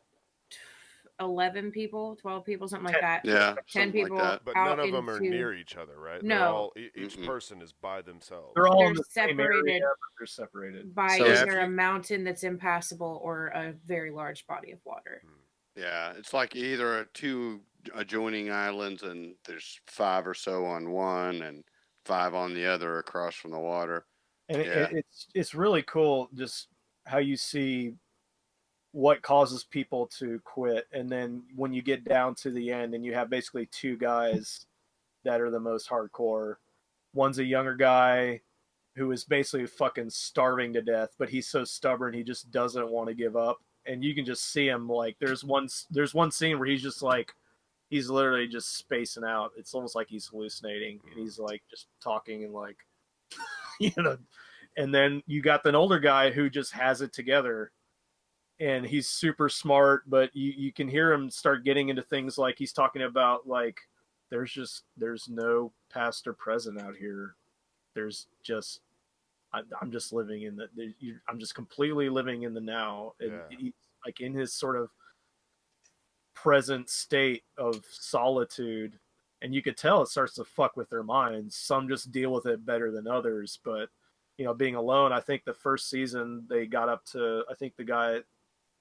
11 people, 12 people, something like that. Yeah, 10 people. like that. But out none of them are into- near each other, right? No. They're all, each person is by themselves. They're all They're in the same area, separated but they're separated. by So if either a mountain that's impassable or a very large body of water. Yeah, it's like either 2 adjoining islands, and there's 5 or so on one, and 5 on the other across from the water. And it's really cool just how you see what causes people to quit, and then when you get down to the end and you have basically 2 guys that are the most hardcore. One's a younger guy who is basically fucking starving to death, but he's so stubborn he just doesn't want to give up. And you can just see him, like, there's one scene where he's just like, he's literally just spacing out. It's almost like he's hallucinating, and he's like just talking and like, you know. And then you got an older guy who just has it together, and he's super smart, but you can hear him start getting into things like he's talking about, like, there's no past or present out here. There's just, I'm just living in I'm just completely living in the now. And he's like in his sort of present state of solitude, and you could tell it starts to fuck with their minds. Some just deal with it better than others, but you know, being alone, I think the first season they got up to, I think the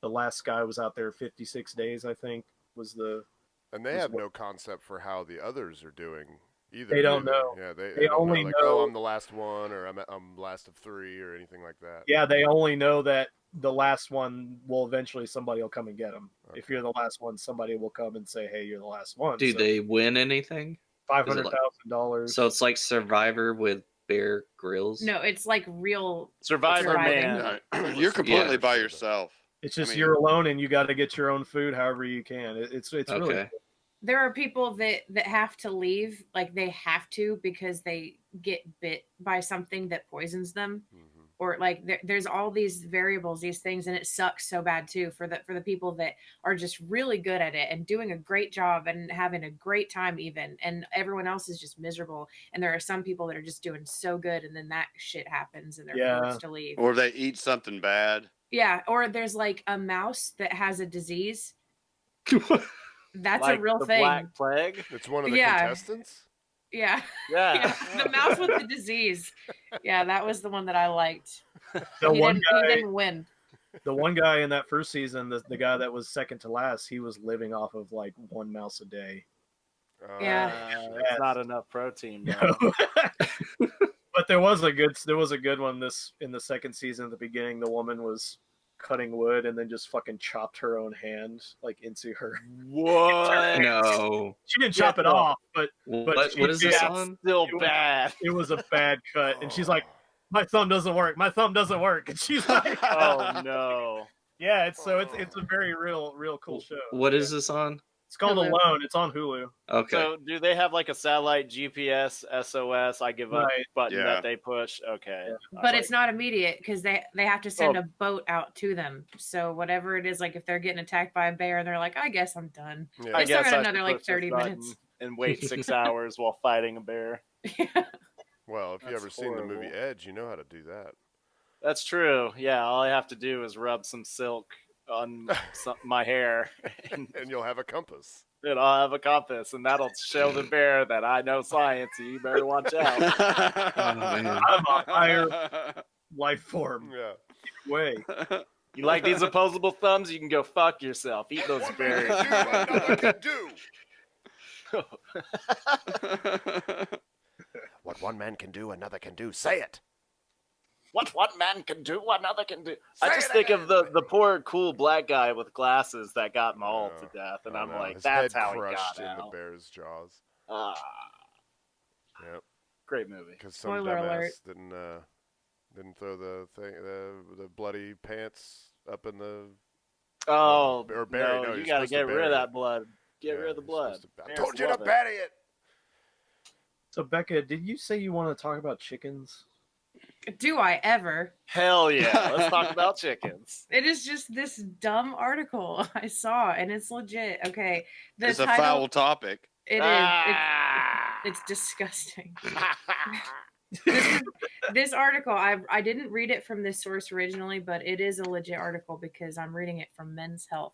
last guy was out there 56 days, I think was the. And they have no concept for how the others are doing either. They don't know. Yeah, they don't only know, like, know. oh, I'm the last one, or I'm last of 3, or anything like that. Yeah, they only know that the last one will eventually, somebody will come and get them. Okay. If you're the last one, somebody will come and say, "Hey, you're the last one." Do they win anything? $500,000. So it's like Survivor with Bear Grylls. No, it's like real Survivor Man. You're completely by yourself. It's just you're alone, and you got to get your own food however you can. It's okay. Really cool. There are people that have to leave, like they have to because they get bit by something that poisons them, or like there's all these variables, these things, and it sucks so bad too for the people that are just really good at it and doing a great job and having a great time even, and everyone else is just miserable. And there are some people that are just doing so good, and then that shit happens and they're forced to leave, or they eat something bad. Yeah, or there's like a mouse that has a disease. That's like a real the thing. Black Plague. It's one of the contestants. Yeah. Yeah. The mouse with the disease. Yeah, that was the one that I liked. He didn't win. The one guy in that first season, the guy that was second to last, he was living off of like 1 mouse a day. That's not enough protein. But there was a good one in the second season. At the beginning, the woman was cutting wood and then just fucking chopped her own hand like into her. What? No. She didn't chop it off, but what is this on? Still bad. It was a bad cut, and she's like, "My thumb doesn't work. My thumb doesn't work." And she's like, "Oh no." Yeah, it's a very real cool show. What is this on? It's called Alone. It's on Hulu. Okay. So do they have like a satellite GPS SOS I give up button that they push? Okay. Yeah. But it's not immediate because they have to send a boat out to them. So whatever it is, like if they're getting attacked by a bear and they're like, I guess I'm done. Yeah. They still got another like 30 minutes. And wait 6 hours while fighting a bear. Well, if you've ever seen the movie Edge, you know how to do that. That's true. Yeah, all I have to do is rub some silk on my hair, and you'll have a compass. And I'll have a compass, and that'll show the bear that I know science. And you better watch out. I'm a higher life form. Yeah. Way. You like these opposable thumbs? You can go fuck yourself. Eat those berries. What one man can do, another can do. Say it. What one man can do, another can do. I just think of the poor, cool black guy with glasses that got mauled to death, and I'm like, that's how he got in out. the bear's jaws. Yep. Great movie. Because some dumbass didn't throw the bloody pants up in the. Oh, or bury. No, you got to get rid of that blood. Get rid of the blood. I told you to bury it. So Becca, did you say you want to talk about chickens? Do I ever? Hell yeah. Let's talk about chickens. It is just this dumb article I saw, and it's legit. Okay. It's a foul topic. It is. It's disgusting. This article, I didn't read it from this source originally, but it is a legit article because I'm reading it from Men's Health.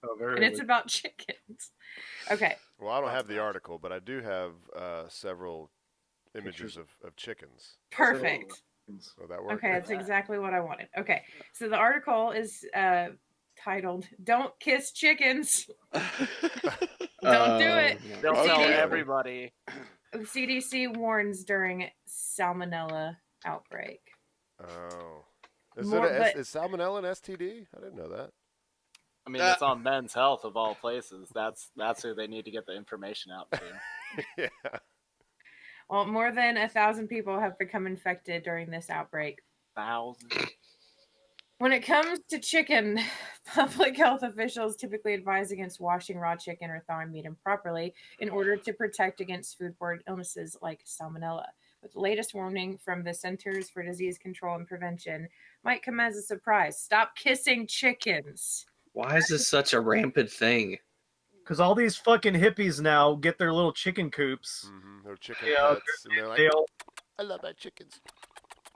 Oh, very. And it's about chickens. Okay. Well, I don't have the article, but I do have several images of chickens. Perfect. Oh, that works. Okay, that's exactly what I wanted. Okay, so the article is titled "Don't Kiss Chickens." Don't do it. They'll Okay. tell everybody. CDC warns during salmonella outbreak. Oh. Is salmonella an STD? I didn't know that. I mean, it's on Men's Health of all places. That's who they need to get the information out to. Yeah. Well, more than 1,000 people have become infected during this outbreak. 1,000. When it comes to chicken, public health officials typically advise against washing raw chicken or thawing meat improperly in order to protect against foodborne illnesses like salmonella. But the latest warning from the Centers for Disease Control and Prevention might come as a surprise. Stop kissing chickens. Why is this such a rampant thing? Because all these fucking hippies now get their little chicken coops. Mm-hmm. They're chicken pets, and they're like, I love my chickens.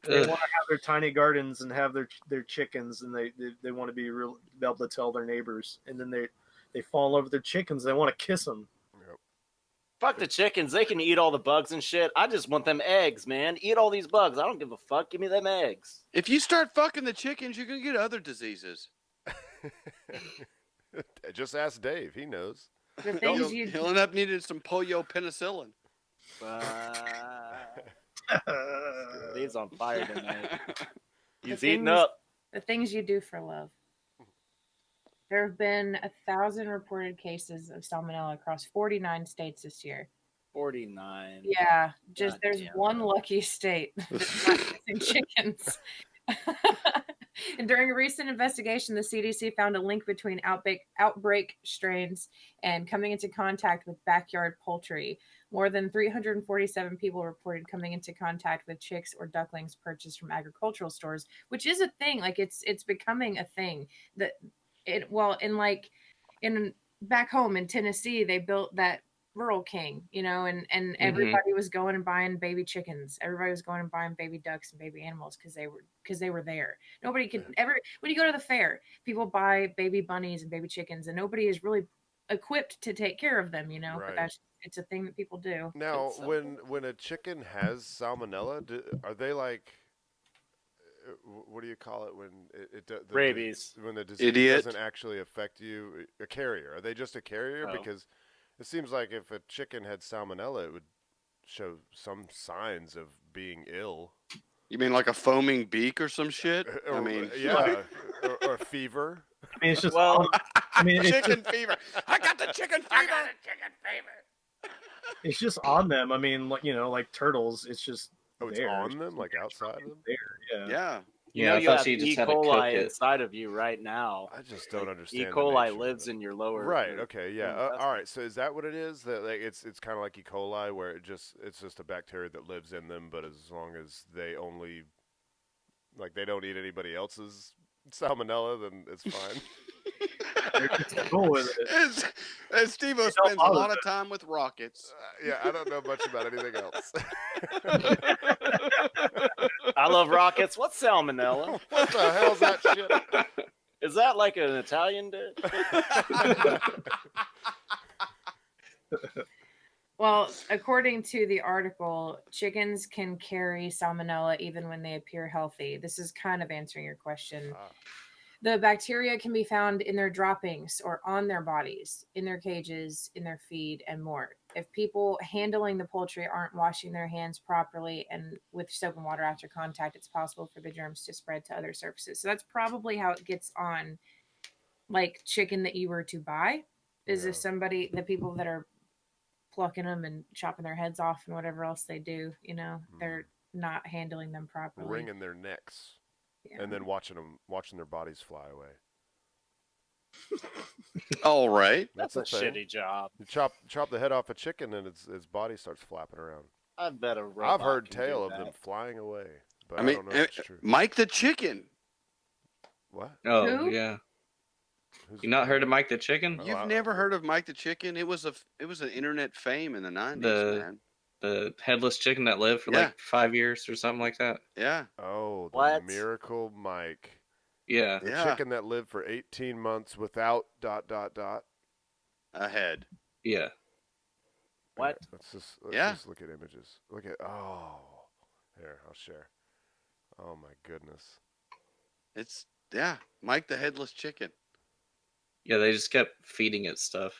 They want to have their tiny gardens and have their chickens, and they want to be able to tell their neighbors, and then they fall in love with their chickens. They want to kiss them. Yep. Fuck the chickens. They can eat all the bugs and shit. I just want them eggs, man. Eat all these bugs. I don't give a fuck. Give me them eggs. If you start fucking the chickens, you're gonna get other diseases. Just ask Dave. He knows. The things He'll end up needing some polio penicillin. Dave's on fire tonight. He's eating up. The things you do for love. There have been 1,000 reported cases of salmonella across 49 states this year. 49. Yeah, just God there's damn. one lucky state that's not kissing chickens. And during a recent investigation, the CDC found a link between outbreak strains and coming into contact with backyard poultry. More than 347 people reported coming into contact with chicks or ducklings purchased from agricultural stores, which is a thing. Like it's becoming a thing. In back home in Tennessee, they built that Rural King, and everybody was going and buying baby chickens. Everybody was going and buying baby ducks and baby animals because they were there. Nobody could ever. When you go to the fair, people buy baby bunnies and baby chickens, and nobody is really equipped to take care of them. Right. But it's a thing that people do. Now, when a chicken has salmonella, are they like? What do you call it when rabies? When the disease doesn't actually affect you, a carrier? Are they just a carrier? Oh. Because it seems like if a chicken had salmonella, it would show some signs of being ill. You mean like a foaming beak or some shit? Or fever. I mean, it's just chicken fever. I got the chicken fever. It's just on them. I mean, like turtles. It's just it's on them, like outside of them. There, yeah. You have E. coli inside of you right now. I just don't understand. E. coli lives in your lower. Right. Okay. Yeah. All right. So is that what it is? That it's kind of like E. coli, where it's just a bacteria that lives in them, but as long as they only they don't eat anybody else's salmonella, then it's fine. Cool with it. And Steve-O spends a lot of time with rockets. Yeah, I don't know much about anything else. I love rockets. What's salmonella? What the hell's that shit? Is that like an Italian dish? Well, according to the article, chickens can carry salmonella even when they appear healthy. This is kind of answering your question. The bacteria can be found in their droppings or on their bodies, in their cages, in their feed, and more. If people handling the poultry aren't washing their hands properly and with soap and water after contact, it's possible for the germs to spread to other surfaces. So that's probably how it gets on, chicken that you were to buy, is if the people that are plucking them and chopping their heads off and whatever else they do, they're not handling them properly. Wringing their necks. Yeah. And then watching their bodies fly away. All right, that's a shitty job. You chop the head off a chicken, and its body starts flapping around. I bet I've heard tale of them flying away, but I don't know if it's true. Mike the Chicken. What? Oh, Who? yeah. You not heard of Mike the Chicken? You've never heard of Mike the Chicken? It was an internet fame in the 90s, man. The headless chicken that lived for 5 years or something like that. Yeah. Oh, the Miracle Mike. Yeah. A chicken that lived for 18 months without ... A head. Yeah. What? Let's just look at images. Look at here, I'll share. Oh my goodness. It's Mike the Headless Chicken. Yeah, they just kept feeding it stuff.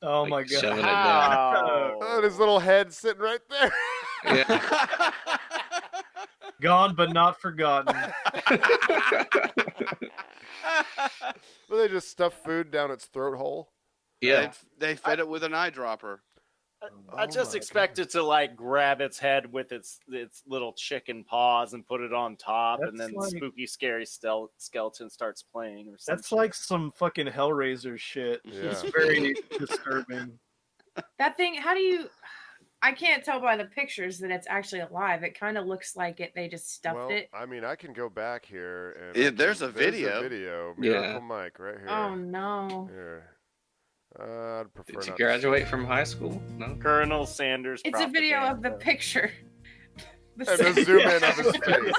Oh like my god! shoving it down. Oh, and his little head sitting right there. Yeah. Gone but not forgotten. Well, they just stuff food down its throat hole. Yeah. They fed it with an eyedropper. I just expect it to like grab its head with its little chicken paws and put it on top, and then the spooky, scary skeleton starts playing. Or something. That's like some fucking Hellraiser shit. Yeah. It's very disturbing. That thing, how do you... I can't tell by the pictures that it's actually alive. It kind of looks like they just stuffed it. I mean, I can go back here and there's a video. Miracle Mike right here. Oh no. Here. I'd prefer Did you not graduate from high school? No. Colonel Sanders. It's a video of the picture. And the zoom in of his face.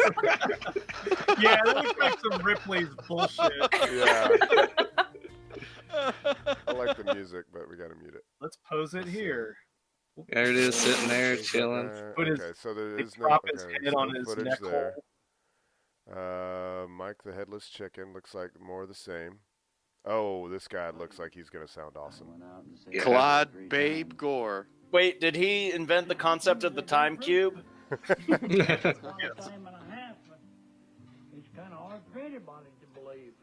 Yeah, that looks like some Ripley's bullshit. Yeah. I like the music, but we gotta mute it. Let's pose it here. There it is, sitting there chilling. Okay, so there is no his head on his footage neck there. Mike the Headless Chicken looks like more of the same. Oh, this guy looks like he's gonna sound awesome. Yeah. Claude Babe Gore. Wait, did he invent the concept of the time cube? It's kind of hard for anybody to believe.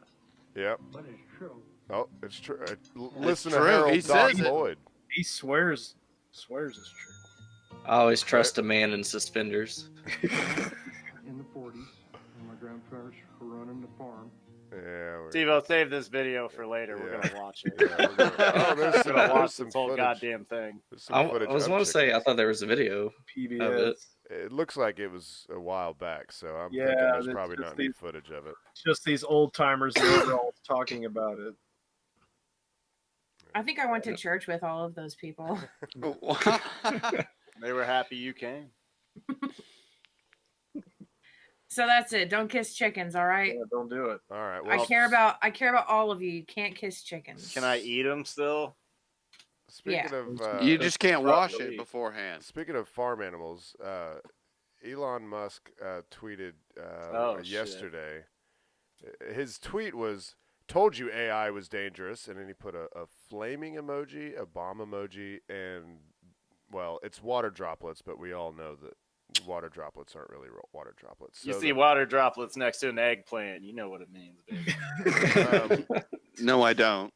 Yep. But it's true. Oh, it's true. Listen to true. Harold He Doc says it. Lloyd. He swears it's true. I always trust a man in suspenders. In the 40s, when my grandparents were running the farm. Yeah. Steve, I'll save this video for later. We're gonna watch it. There's We're gonna watch some this whole footage. goddamn thing. I was going to say, I thought there was a video of PBS. it. It looks like it was a while back, so I'm Yeah, thinking there's it's probably just not any footage of it. Just these old timers in overalls talking about it. I think I went to church with all of those people. They were happy you came. So that's it. Don't kiss chickens, all right? Yeah, don't do it. All right. I Well, care about all of you. You can't kiss chickens. Can I eat them still? speaking of, You just can't wash it beforehand. speaking of farm animals, Elon Musk tweeted yesterday. His tweet was, "Told you AI was dangerous," and then he put a flaming emoji, a bomb emoji, and well, it's water droplets, but we all know that water droplets aren't really water droplets. You So see water droplets next to an eggplant. You know what it means, baby. No, I don't.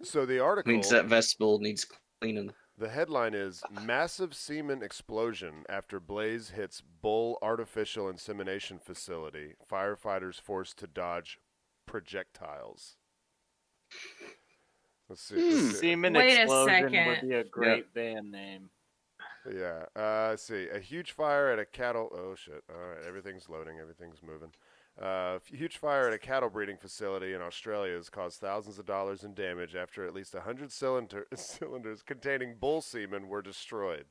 So the article Means that vestibule needs cleaning. The headline is Massive Semen Explosion After Blaze Hits Bull Artificial Insemination Facility. Firefighters Forced to Dodge Projectiles. Let's see. Semen Wait a Explosion second. would be a great band name. Yeah. Let's see. A huge fire at a cattle... Oh, shit. All right. Everything's loading. Everything's moving. Huge fire at a cattle breeding facility in Australia has caused thousands of dollars in damage after at least 100 cylinders containing bull semen were destroyed.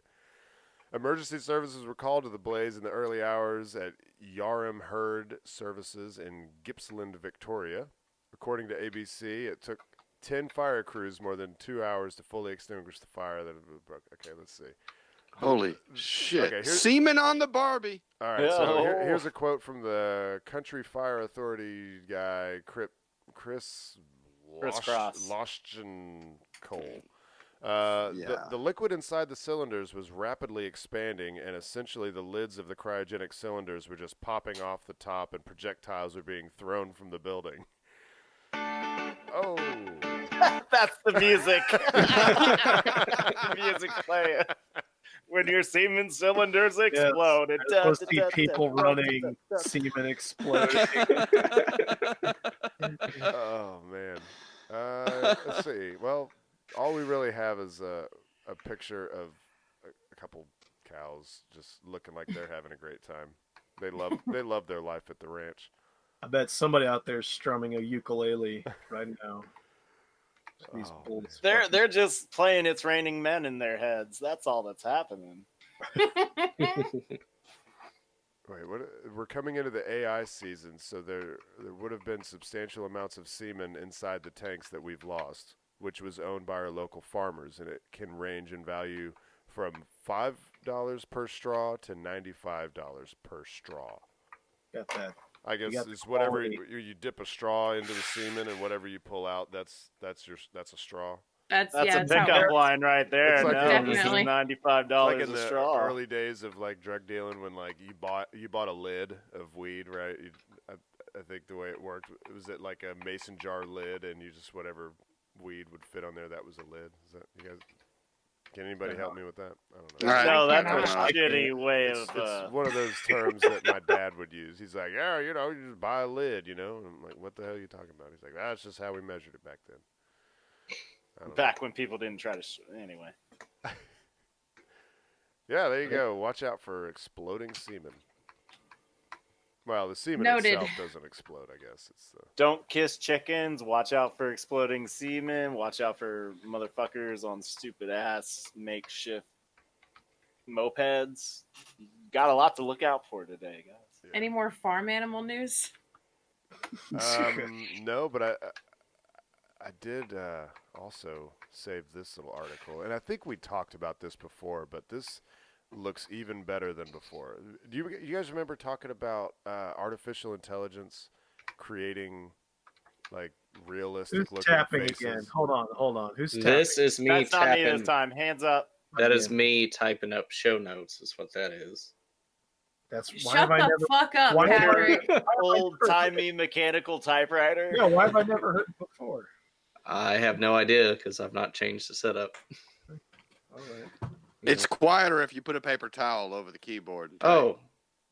Emergency services were called to the blaze in the early hours at Yarram Herd Services in Gippsland, Victoria. According to ABC, it took 10 fire crews more than 2 hours to fully extinguish the fire that had broke. Okay, let's see. Holy shit. Okay, Semen on the Barbie. All right, so here's a quote from the Country Fire Authority guy, Chris Loschenkohl. The liquid inside the cylinders was rapidly expanding, and essentially the lids of the cryogenic cylinders were just popping off the top, and projectiles were being thrown from the building. Oh. That's the music. The music playing. When your semen cylinders explode. Yes, I was supposed to see people running, semen exploding. Oh, man. Let's see. Well, all we really have is a picture of a couple cows just looking like they're having a great time. They love their life at the ranch. I bet somebody out there is strumming a ukulele right now. These bulls. They're just playing It's Raining Men in their heads. That's all that's happening. Wait, what? We're coming into the AI season, so there would have been substantial amounts of semen inside the tanks that we've lost, which was owned by our local farmers, and it can range in value from $5 per straw to $95 per straw. Got that. I guess it's whatever you dip a straw into the semen, and whatever you pull out, that's a straw. That's a pickup line right there. It's like no, this is $95 like in a the straw. early days of like drug dealing, when like you bought a lid of weed, right? I think the way it worked was it like a mason jar lid, and you just whatever weed would fit on there, that was a lid. Is that you guys? Can anybody help me with that? I don't know. No, that's a shitty way of. It's one of those terms that my dad would use. He's like, yeah, you just buy a lid, And I'm like, what the hell are you talking about? He's like, that's just how we measured it back then. Back when people didn't try to. Anyway. Yeah, there you go. Watch out for exploding semen. Well, the semen Noted. itself doesn't explode, I guess. Don't kiss chickens. Watch out for exploding semen. Watch out for motherfuckers on stupid ass makeshift mopeds. Got a lot to look out for today, guys. Yeah. Any more farm animal news? No, but I did also save this little article, and I think we talked about this before, but this looks even better than before. Do you guys remember talking about artificial intelligence creating like realistic Who's looking tapping faces? again? Hold on. Who's tapping? This is me That's tapping. not me this time. Hands up. That is me typing up show notes. Is what that is. That's why Shut have I the never, fuck up, why have I- Patrick. Old timey mechanical typewriter. Yeah, why have I never heard it before? I have no idea because I've not changed the setup. All right. It's quieter if you put a paper towel over the keyboard. Oh,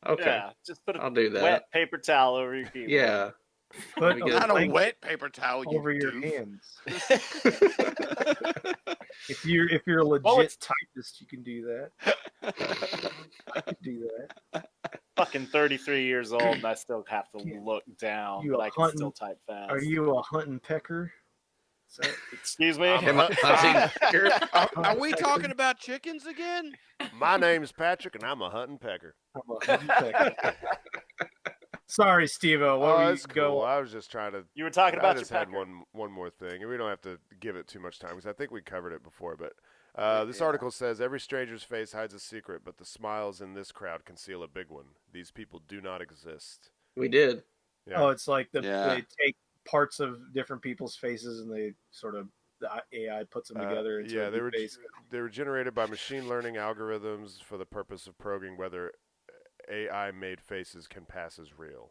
okay. Yeah, just put a I'll do that. wet paper towel over your keyboard. Yeah. Put get Not a blanket wet paper towel, you over your doof. hands. If you're a legit typist, you can do that. I can do that. Fucking 33 years old, and I still have to look down, You but a I can hunting- still type fast. Are you a hunting pecker? Is that- Excuse me? Am I hunting? Are we talking about chickens again? My name's Patrick, and I'm a hunting pecker. I'm a hunting pecker. Sorry, Steve-O. What were you That's cool. I was just trying to. You were talking I about just your had pecker. one more thing, and we don't have to give it too much time because I think we covered it before. But this article says every stranger's face hides a secret, but the smiles in this crowd conceal a big one. These people do not exist. We did. Yeah. Oh, it's like Yeah. they take parts of different people's faces and they sort of the AI puts them together into yeah, a new face. they were generated by machine learning algorithms for the purpose of probing whether AI-made faces can pass as real.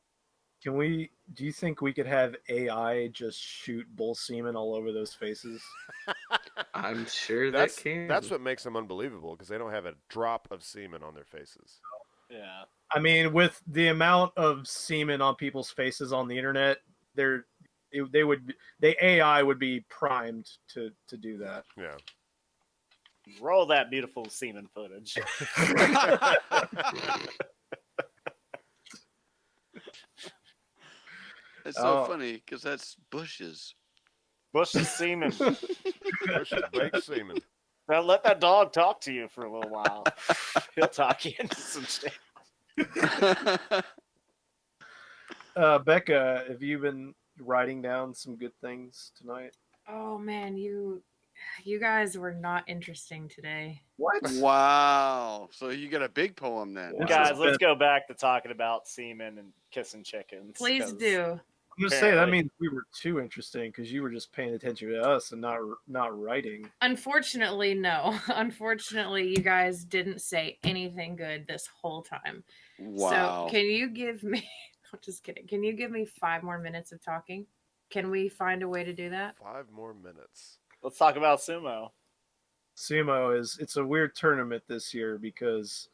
Do you think we could have AI just shoot bull semen all over those faces? I'm sure That's that can. that's what makes them unbelievable because they don't have a drop of semen on their faces. Yeah. I mean, with the amount of semen on people's faces on the internet, the AI would be primed to do that. Yeah. Roll that beautiful semen footage. It's so funny because that's bushes. Bush's semen. Bush's baked semen. Now let that dog talk to you for a little while. He'll talk you into some shit. Becca, have you been writing down some good things tonight? Oh man, you guys were not interesting today. What? Wow. So you got a big poem then. Wow. Guys, let's go back to talking about semen and kissing chickens. Please 'cause do. I'm just saying that apparently- means we were too interesting because you were just paying attention to us and not writing. Unfortunately, no. Unfortunately, you guys didn't say anything good this whole time. Wow. So can you give me I'm just kidding. Can you give me 5 more minutes of talking? Can we find a way to do that? 5 more minutes. Let's talk about sumo. Sumo it's a weird tournament this year because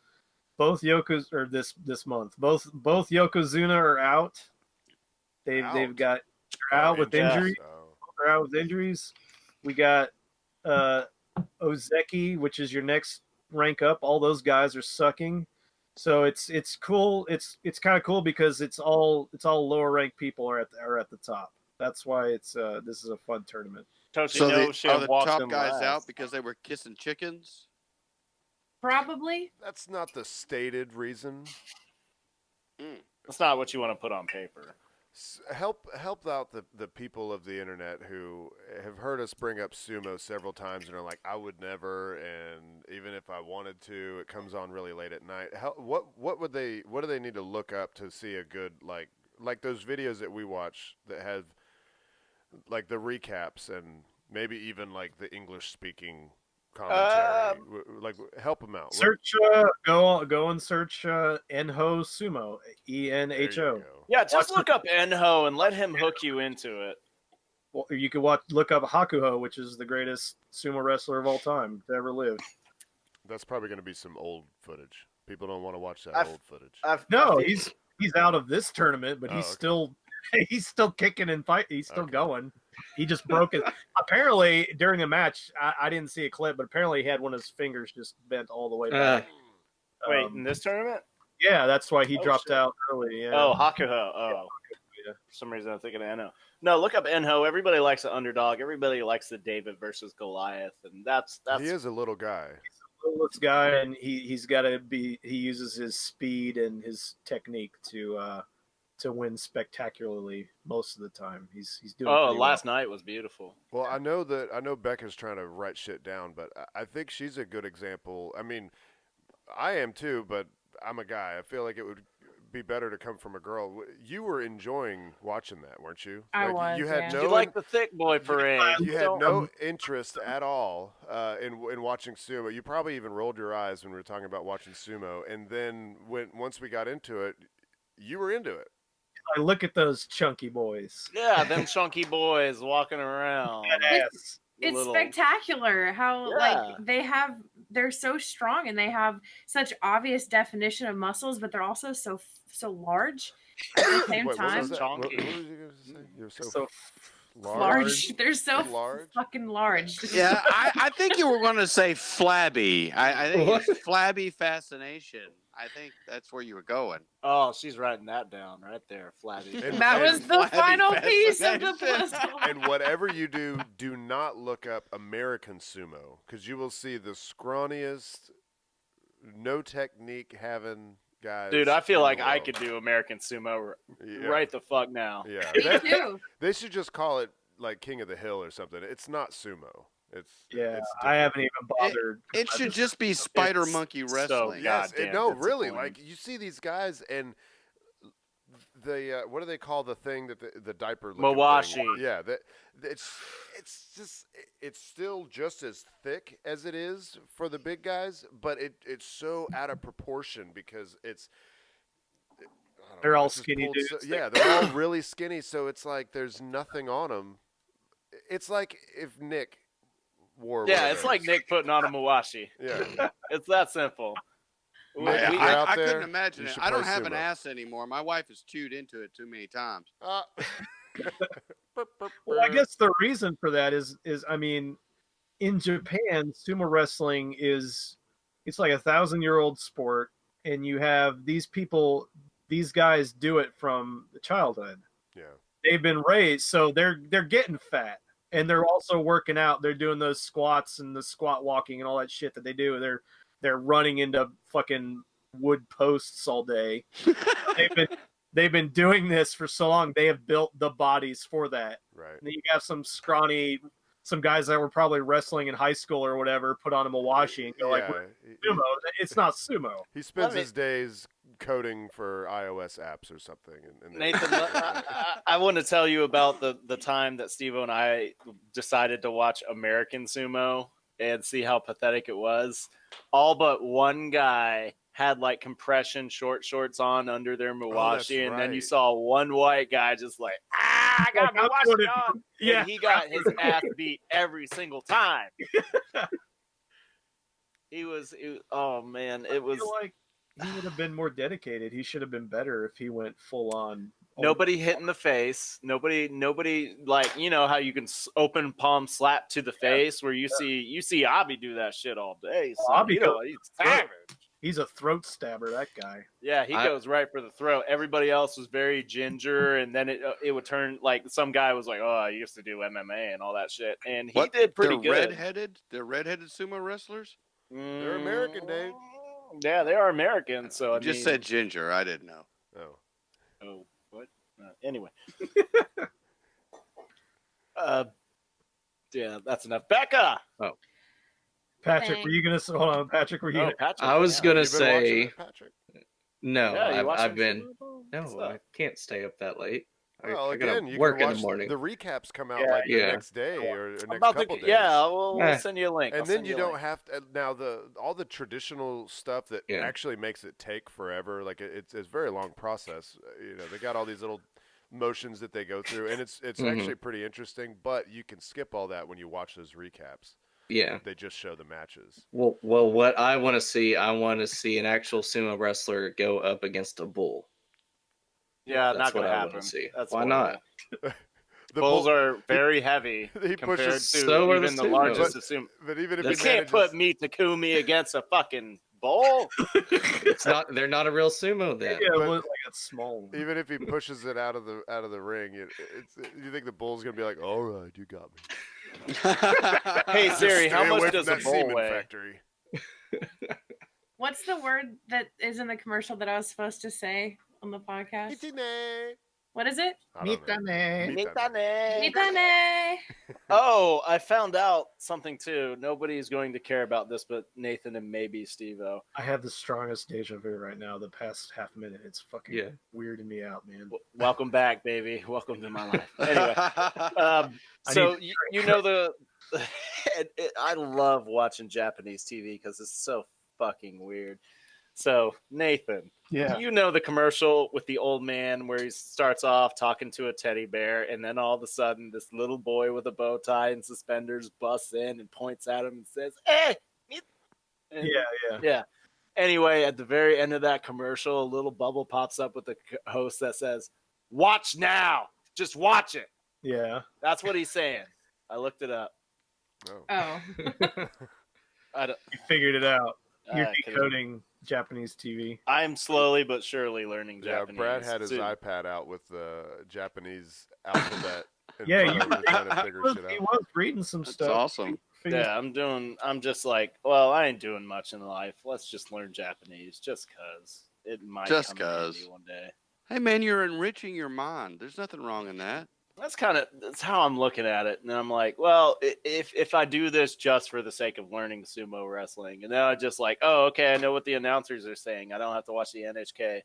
both Yokos or this month both Yokozuna are out. They're out with injuries. They're out with injuries. We got Ozeki, which is your next rank up. All those guys are sucking. So it's cool. It's kind of cool because it's all lower ranked people are at the top. That's why this is a fun tournament. So are the top guys out because they were kissing chickens? Probably. That's not the stated reason. That's not what you want to put on paper. Help out the people of the internet who have heard us bring up sumo several times and are like, I would never, and even if I wanted to, it comes on really late at night. What do they need to look up to see a good like those videos that we watch that have like the recaps and maybe even like the English speaking commentary, like help them out. Search, go and search Enho Sumo, ENHO. Yeah, just look up Enho and let him hook you into it. Well, you could look up Hakuho, which is the greatest sumo wrestler of all time to ever live. That's probably going to be some old footage. People don't want to watch that old footage. No, he's out of this tournament, but he's still kicking and fight. He's still going. He just broke it. Apparently, during the match, I didn't see a clip, but apparently he had one of his fingers just bent all the way back. Wait, in this tournament? Yeah, that's why he dropped out early. Yeah. Oh, Hakuho. Oh, yeah. For some reason I'm thinking of Enho. No, look up Enho. Everybody likes the underdog. Everybody likes the David versus Goliath, and that's he is a little guy. He's a little guy, and he's got to be. He uses his speed and his technique to win spectacularly most of the time. He's doing. Oh, last night was beautiful. Well, I know Becca's trying to write shit down, but I think she's a good example. I mean, I am too, but I'm a guy. I feel like it would be better to come from a girl. You were enjoying watching that, weren't you? I was. You had You like the thick boy parade. You had no interest at all in watching sumo. You probably even rolled your eyes when we were talking about watching sumo, and then once we got into it, you were into it. I look at those chunky boys. Yeah, them chunky boys walking around. It's spectacular how they're so strong and they have such obvious definition of muscles, but they're also so large at the same time. What was you going to say? You're so large. They're so large? Fucking large. Yeah, I think you were going to say flabby. I think it's flabby fascination. I think that's where you were going. Oh, she's writing that down right there, flabby. That was the final piece of the puzzle. And whatever you do not look up American sumo, because you will see the scrawniest, no technique having guys. Dude, I feel like I could do American sumo right the fuck now. Yeah, Me too. They should just call it like King of the Hill or something. It's not sumo. It's I haven't even bothered. It should just be spider monkey wrestling. Yes, no, really. Like you see these guys and the what do they call the thing that the diaper? Mawashi. Yeah, it's still just as thick as it is for the big guys, but it's so out of proportion because they're all skinny dudes. Yeah, they're all really skinny, so it's like there's nothing on them. It's like if Nick wore. Yeah, it's like Nick putting on a Mawashi. Yeah, it's that simple. I couldn't imagine it. I don't have an ass anymore. My wife has chewed into it too many times. Well, I guess the reason for that is I mean, in Japan, sumo wrestling it's like 1,000-year-old sport, and you have these guys do it from childhood. Yeah, they've been raised, so they're getting fat, and they're also working out. They're doing those squats and the squat walking and all that shit that they do. They're running into fucking wood posts all day. They've been doing this for so long. They have built the bodies for that. Right. And then you have some guys that were probably wrestling in high school or whatever, put on a Mawashi and go like, sumo. It's not sumo. He spends his days coding for iOS apps or something. Nathan, I want to tell you about the time that Steve-O and I decided to watch American sumo and see how pathetic it was. All but one guy had like compression shorts on under their Mawashi, and then you saw one white guy just like, I got Mawashi on. Yeah, and he got his ass beat every single time. Oh man, it was like he would have been more dedicated. He should have been better if he went full on. Nobody hit in the face. Nobody. Like, you know how you can open palm slap to the face, where you see Abi do that shit all day. So, Abi, he's savage. He's a throat stabber, that guy. Yeah, he goes right for the throat. Everybody else was very ginger, and then it would turn like some guy was like, "Oh, I used to do MMA and all that shit," and he did pretty good. They're redheaded sumo wrestlers. They're American, Dave. Yeah, they are American. So I just said ginger. I didn't know. Oh. Oh, what? Anyway. Yeah, that's enough. Becca! Oh. Patrick, were you gonna hold on? Patrick, were you? Oh, Patrick. I was gonna You've been watching say it, Patrick? no. Yeah, you watching I've been Super Bowl? no. I can't stay up that late. Well, I again, gotta you work can in watch the morning. the recaps come out Yeah, like the yeah. next day or next About couple the, days. yeah, we'll Eh. send you a link. And I'll then send you a don't link. have to now all the traditional stuff that Yeah. actually makes it take forever. Like it's a very long process. You know, they got all these little motions that they go through, and it's Mhm. actually pretty interesting. But you can skip all that when you watch those recaps. Yeah. They just show the matches. Well, what I want to see an actual sumo wrestler go up against a bull. Yeah, That's not going what to I wanna happen. see. That's Why horrible. not? The Bulls bull- are very heavy he compared pushes. to So are even the the sumos. largest of sumo. But even if You he can't manages, put Meet Takumi against a fucking bull. It's not. They're not a real sumo then. Yeah, it But- looked like a small one. even if he pushes it out of the ring, you think the bull's gonna be like, "All right, you got me." Hey Just Siri, how stay away much from does a that bull semen weigh? factory. What's the word that is in the commercial that I was supposed to say on the podcast? Mitane. What is it? I don't know. Mitane. Mitane. Mitane. Oh, I found out something too. Nobody's going to care about this, but Nathan and maybe Steve-O. I have the strongest deja vu right now. The past half minute, it's fucking Yeah. weirding me out, man. Welcome back, baby. Welcome to my life. Anyway, so you know I love watching Japanese TV because it's so fucking weird. So Nathan, Yeah. you know the commercial with the old man where he starts off talking to a teddy bear, and then all of a sudden this little boy with a bow tie and suspenders busts in and points at him and says, "Hey!" And- yeah. Anyway, at the very end of that commercial, a little bubble pops up with the host that says, "Watch now, just watch it." Yeah. That's what he's saying. I looked it up. Oh. I don't, You figured it out. You're 'cause decoding Japanese TV. I'm slowly but surely learning Yeah, Japanese. Brad had his So- iPad out with the Japanese alphabet. in Yeah, front you of him, trying to figure shit he out. was reading some That's stuff. awesome. Yeah, I'm just like, well, I ain't doing much in life. Let's just learn Japanese just because it might Just come in handy 'cause. one day. Hey man, you're enriching your mind. There's nothing wrong in that. That's how I'm looking at it. And I'm like, well, if I do this just for the sake of learning sumo wrestling, and then I just like, oh, okay, I know what the announcers are saying. I don't have to watch the NHK.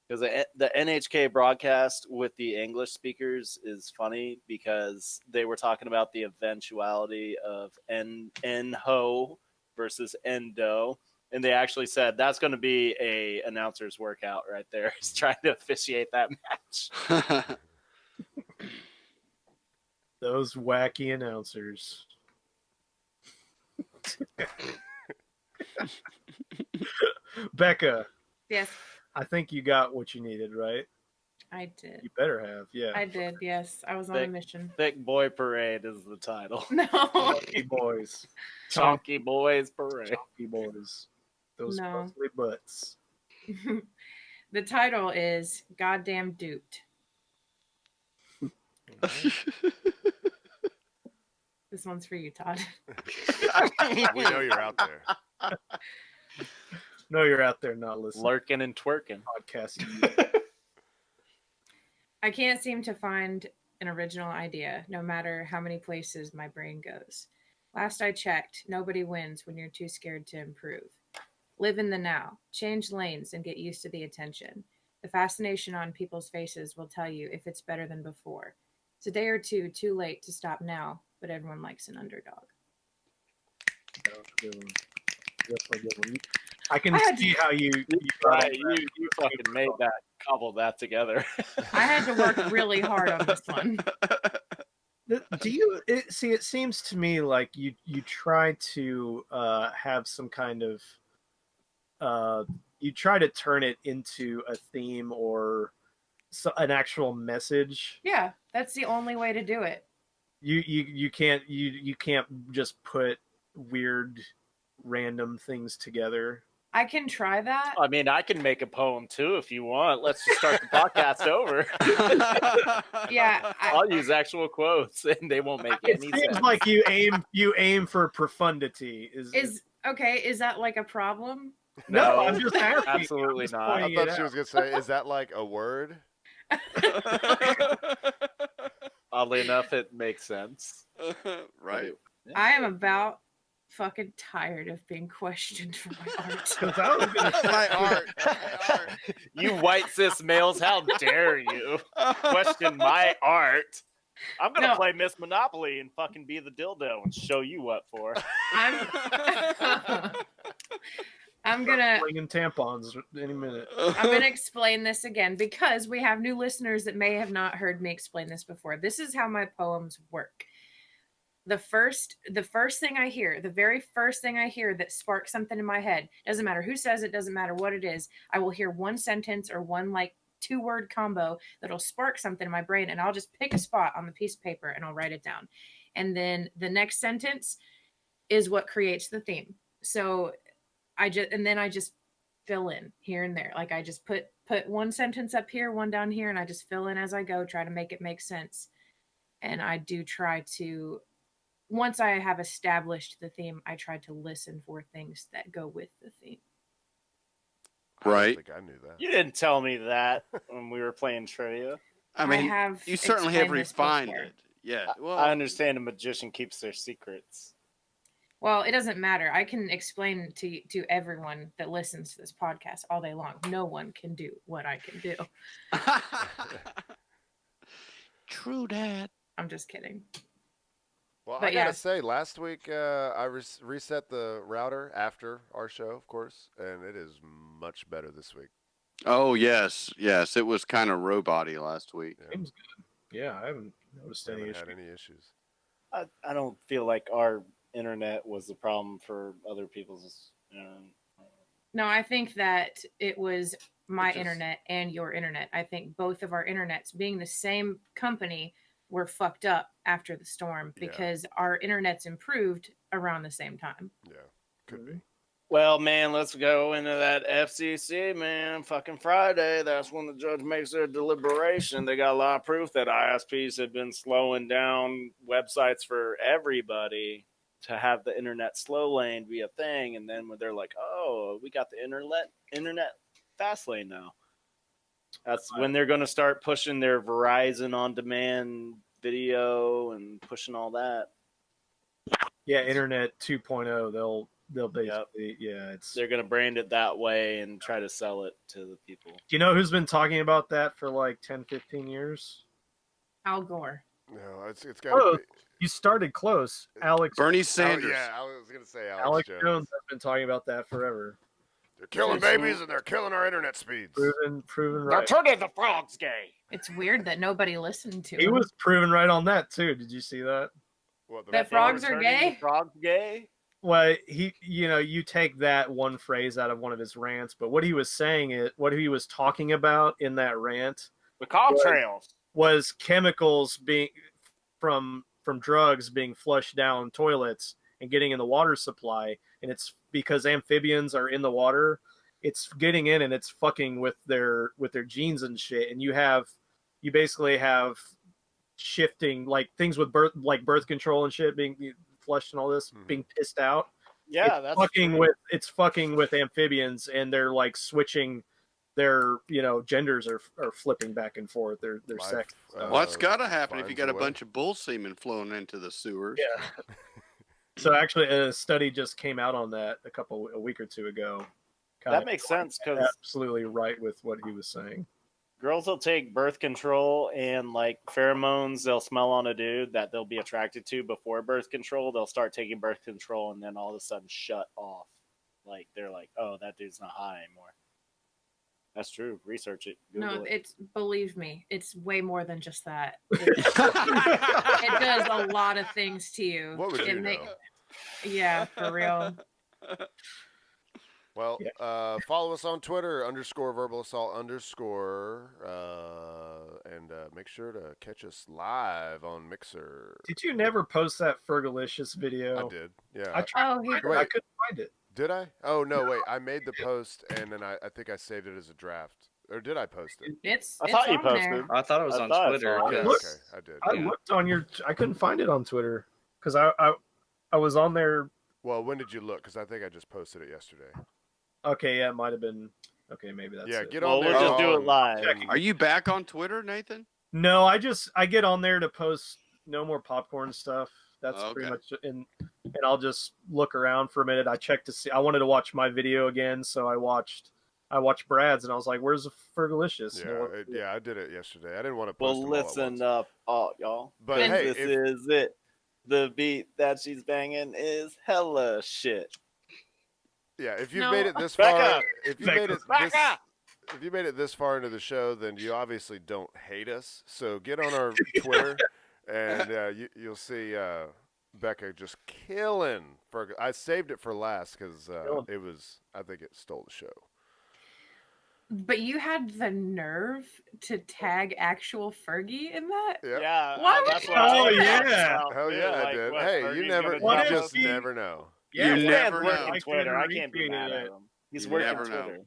Because the NHK broadcast with the English speakers is funny because they were talking about the eventuality of En-ho versus Endo. And they actually said that's going to be a announcer's workout right there. He's trying to officiate that match. Those wacky announcers. Becca, Yes, I think you got what you needed, right? I did. You better have, yeah. I did. Yes, I was on a mission. Thick Boy Parade is the title. No. Chunky boys. Chunky Boys Parade. Chunky boys. Those No. muscly butts. The title is Goddamn Duped. This one's for you, Todd. We know you're out there. No, you're out there not listening. Lurking and twerking. Podcast. I can't seem to find an original idea, no matter how many places my brain goes. Last I checked, nobody wins when you're too scared to improve. Live in the now, change lanes, and get used to the attention. The fascination on people's faces will tell you if it's better than before. It's a day or two too late to stop now, but everyone likes an underdog. That was a good one. Definitely a good one. I can I had see how you Right, you fucking made that, cobbled that together. I had to work really hard on this one. Do you see? It seems to me like you try to have some kind of you try to turn it into a theme or an actual message. Yeah, that's the only way to do it. You can't just put weird random things together. I can try that. I mean, I can make a poem too if you want. Let's just start the podcast over. Yeah, I'll use actual quotes and they won't make It any seems sense. like you aim for profundity. Is okay, is that like a problem? No, I'm just asking. Absolutely I'm just not. I thought she was gonna say, "Is that like a word?" Oddly enough, it makes sense. Right. I am about fucking tired of being questioned for my art. Because I was gonna say, My art. You white cis males, how dare you question my art? I'm gonna No. play Miss Monopoly and fucking be the dildo and show you what for. I'm gonna flinging tampons any minute. I'm gonna explain this again because we have new listeners that may have not heard me explain this before. This is how my poems work. The first thing I hear, the very first thing I hear that sparks something in my head, doesn't matter who says it, doesn't matter what it is, I will hear one sentence or one like 2-word combo that'll spark something in my brain, and I'll just pick a spot on the piece of paper and I'll write it down. And then the next sentence is what creates the theme. So I just fill in here and there. Like I just put one sentence up here, one down here, and I just fill in as I go, try to make it make sense. And I do try to, once I have established the theme, I try to listen for things that go with the theme. I don't think I knew that. You didn't tell me that when we were playing trivia. I mean, you certainly have explained this refined before. it. Yeah. Well, I understand a magician keeps their secrets. Well, it doesn't matter. I can explain to everyone that listens to this podcast all day long. No one can do what I can do. True that. I'm just kidding. Well, But I gotta yeah. say, last week I reset the router after our show, of course, and it is much better this week. Oh yes, yes. It was kind of robot-y last week. Seems good. Yeah, I haven't noticed any Haven't issue. had any issues. I don't feel like our internet was the problem for other people's. No, I think that it was my It just- internet and your internet. I think both of our internets, being the same company, were fucked up after the storm because our internets improved around the same time. Yeah, could be. Well, man, let's go into that FCC, man. Fucking Friday. That's when the judge makes their deliberation. They got a lot of proof that ISPs have been slowing down websites for everybody to have the internet slow lane be a thing. And then when they're like, oh, we got the internet fast lane now. That's when they're going to start pushing their Verizon on-demand video and pushing all that. Yeah, internet 2.0. They'll basically they're going to brand it that way and try to sell it to the people. Do you know who's been talking about that for like 10, 15 years? Al Gore. No, it's got to be. You started close. Bernie Sanders. Oh, yeah, I was going to say Alex Jones has been talking about that forever. They're killing babies and they're killing our internet speeds. Proven right. They're turning the frogs gay. It's weird that nobody listened to He him. was proven right on that too. Did you see that? What, That frogs are gay? Frogs gay? Well, you take that one phrase out of one of his rants, but what he was saying what he was talking about in that rant, the contrails, was chemicals being from drugs being flushed down toilets and getting in the water supply, and it's because amphibians are in the water. It's getting in and it's fucking with their genes and shit, and you basically have shifting like things with birth control and shit being flushed and all this being pissed out. Yeah, that's fucking with amphibians, and they're like switching their genders are flipping back and forth. Their sex. Well, that's got to happen if you got a bunch of bull semen flowing into the sewers. Yeah. So actually, a study just came out on that a week or two ago. That makes sense because absolutely right with what he was saying. Girls will take birth control and like pheromones they'll smell on a dude that they'll be attracted to before birth control. They'll start taking birth control and then all of a sudden shut off. Like they're like, oh, that dude's not hot anymore. That's true. Research it. Google it's believe me, it's way more than just that. It does a lot of things to you. What would you know? Yeah, for real. Well, follow us on Twitter, _verbal_assault_, and make sure to catch us live on Mixer. Did you never post that Fergalicious video? I did, yeah. I tried. I couldn't find it. Did I? Oh, no, wait. I made the post, and then I think I saved it as a draft. Or did I post it? I thought you posted. I thought it was on Twitter. Okay, I did. I looked on your. I couldn't find it on Twitter because I was on there. Well, when did you look? Because I think I just posted it yesterday. Okay, yeah, it might have been. Okay, maybe that's it. Get on there. We'll just do it live. Are you back on Twitter, Nathan? No, I get on there to post no more popcorn stuff. That's pretty much, and I'll just look around for a minute. I checked to see. I wanted to watch my video again, so I watched Brad's, and I was like, "Where's the Fergalicious?" Yeah, I did it yesterday. I didn't want to post Well, them all at listen once. up, y'all. But hey, this is it. The beat that she's banging is hella shit. Yeah, if you made it this far, if you made it this far into the show, then you obviously don't hate us. So get on our Twitter, and you'll see Becca just killing. I saved it for last because it was. I think it stole the show. But you had the nerve to tag actual Fergie in that? Yeah. Why would you? Oh yeah. Hell yeah, I did. Hey, you just never know. Yeah, you never know. I Twitter. I can't be mad at him. He's working Twitter.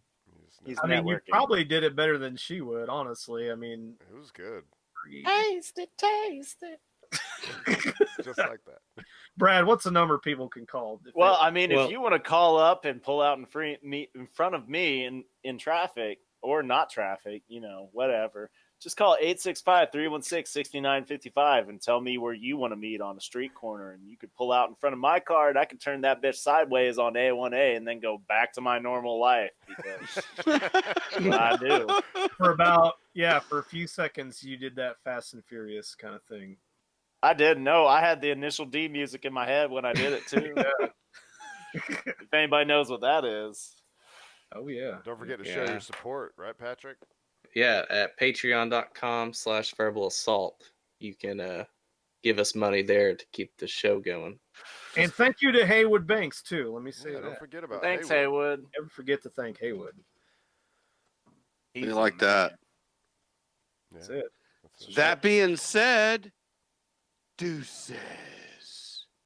He's networking. You probably did it better than she would, honestly. I mean, it was good. Taste it. Just like that. Brad, what's the number people can call? Well, I mean, if you want to call up and pull out in front of me in traffic or not traffic, whatever, just call 865-316-6955 and tell me where you want to meet on a street corner, and you could pull out in front of my car, and I could turn that bitch sideways on A1A and then go back to my normal life, because that's what I do. For a few seconds, you did that Fast and Furious kind of thing. I didn't know. I had the initial D music in my head when I did it too. If anybody knows what that is. Oh yeah. Don't forget to show your support, right, Patrick? Yeah, at patreon.com/verbal assault. You can give us money there to keep the show going. And thank you to Haywood Banks too. Let me say that. Don't forget about Thanks, Haywood. Never forget to thank Haywood. You like that? That's it. That being said, deuces.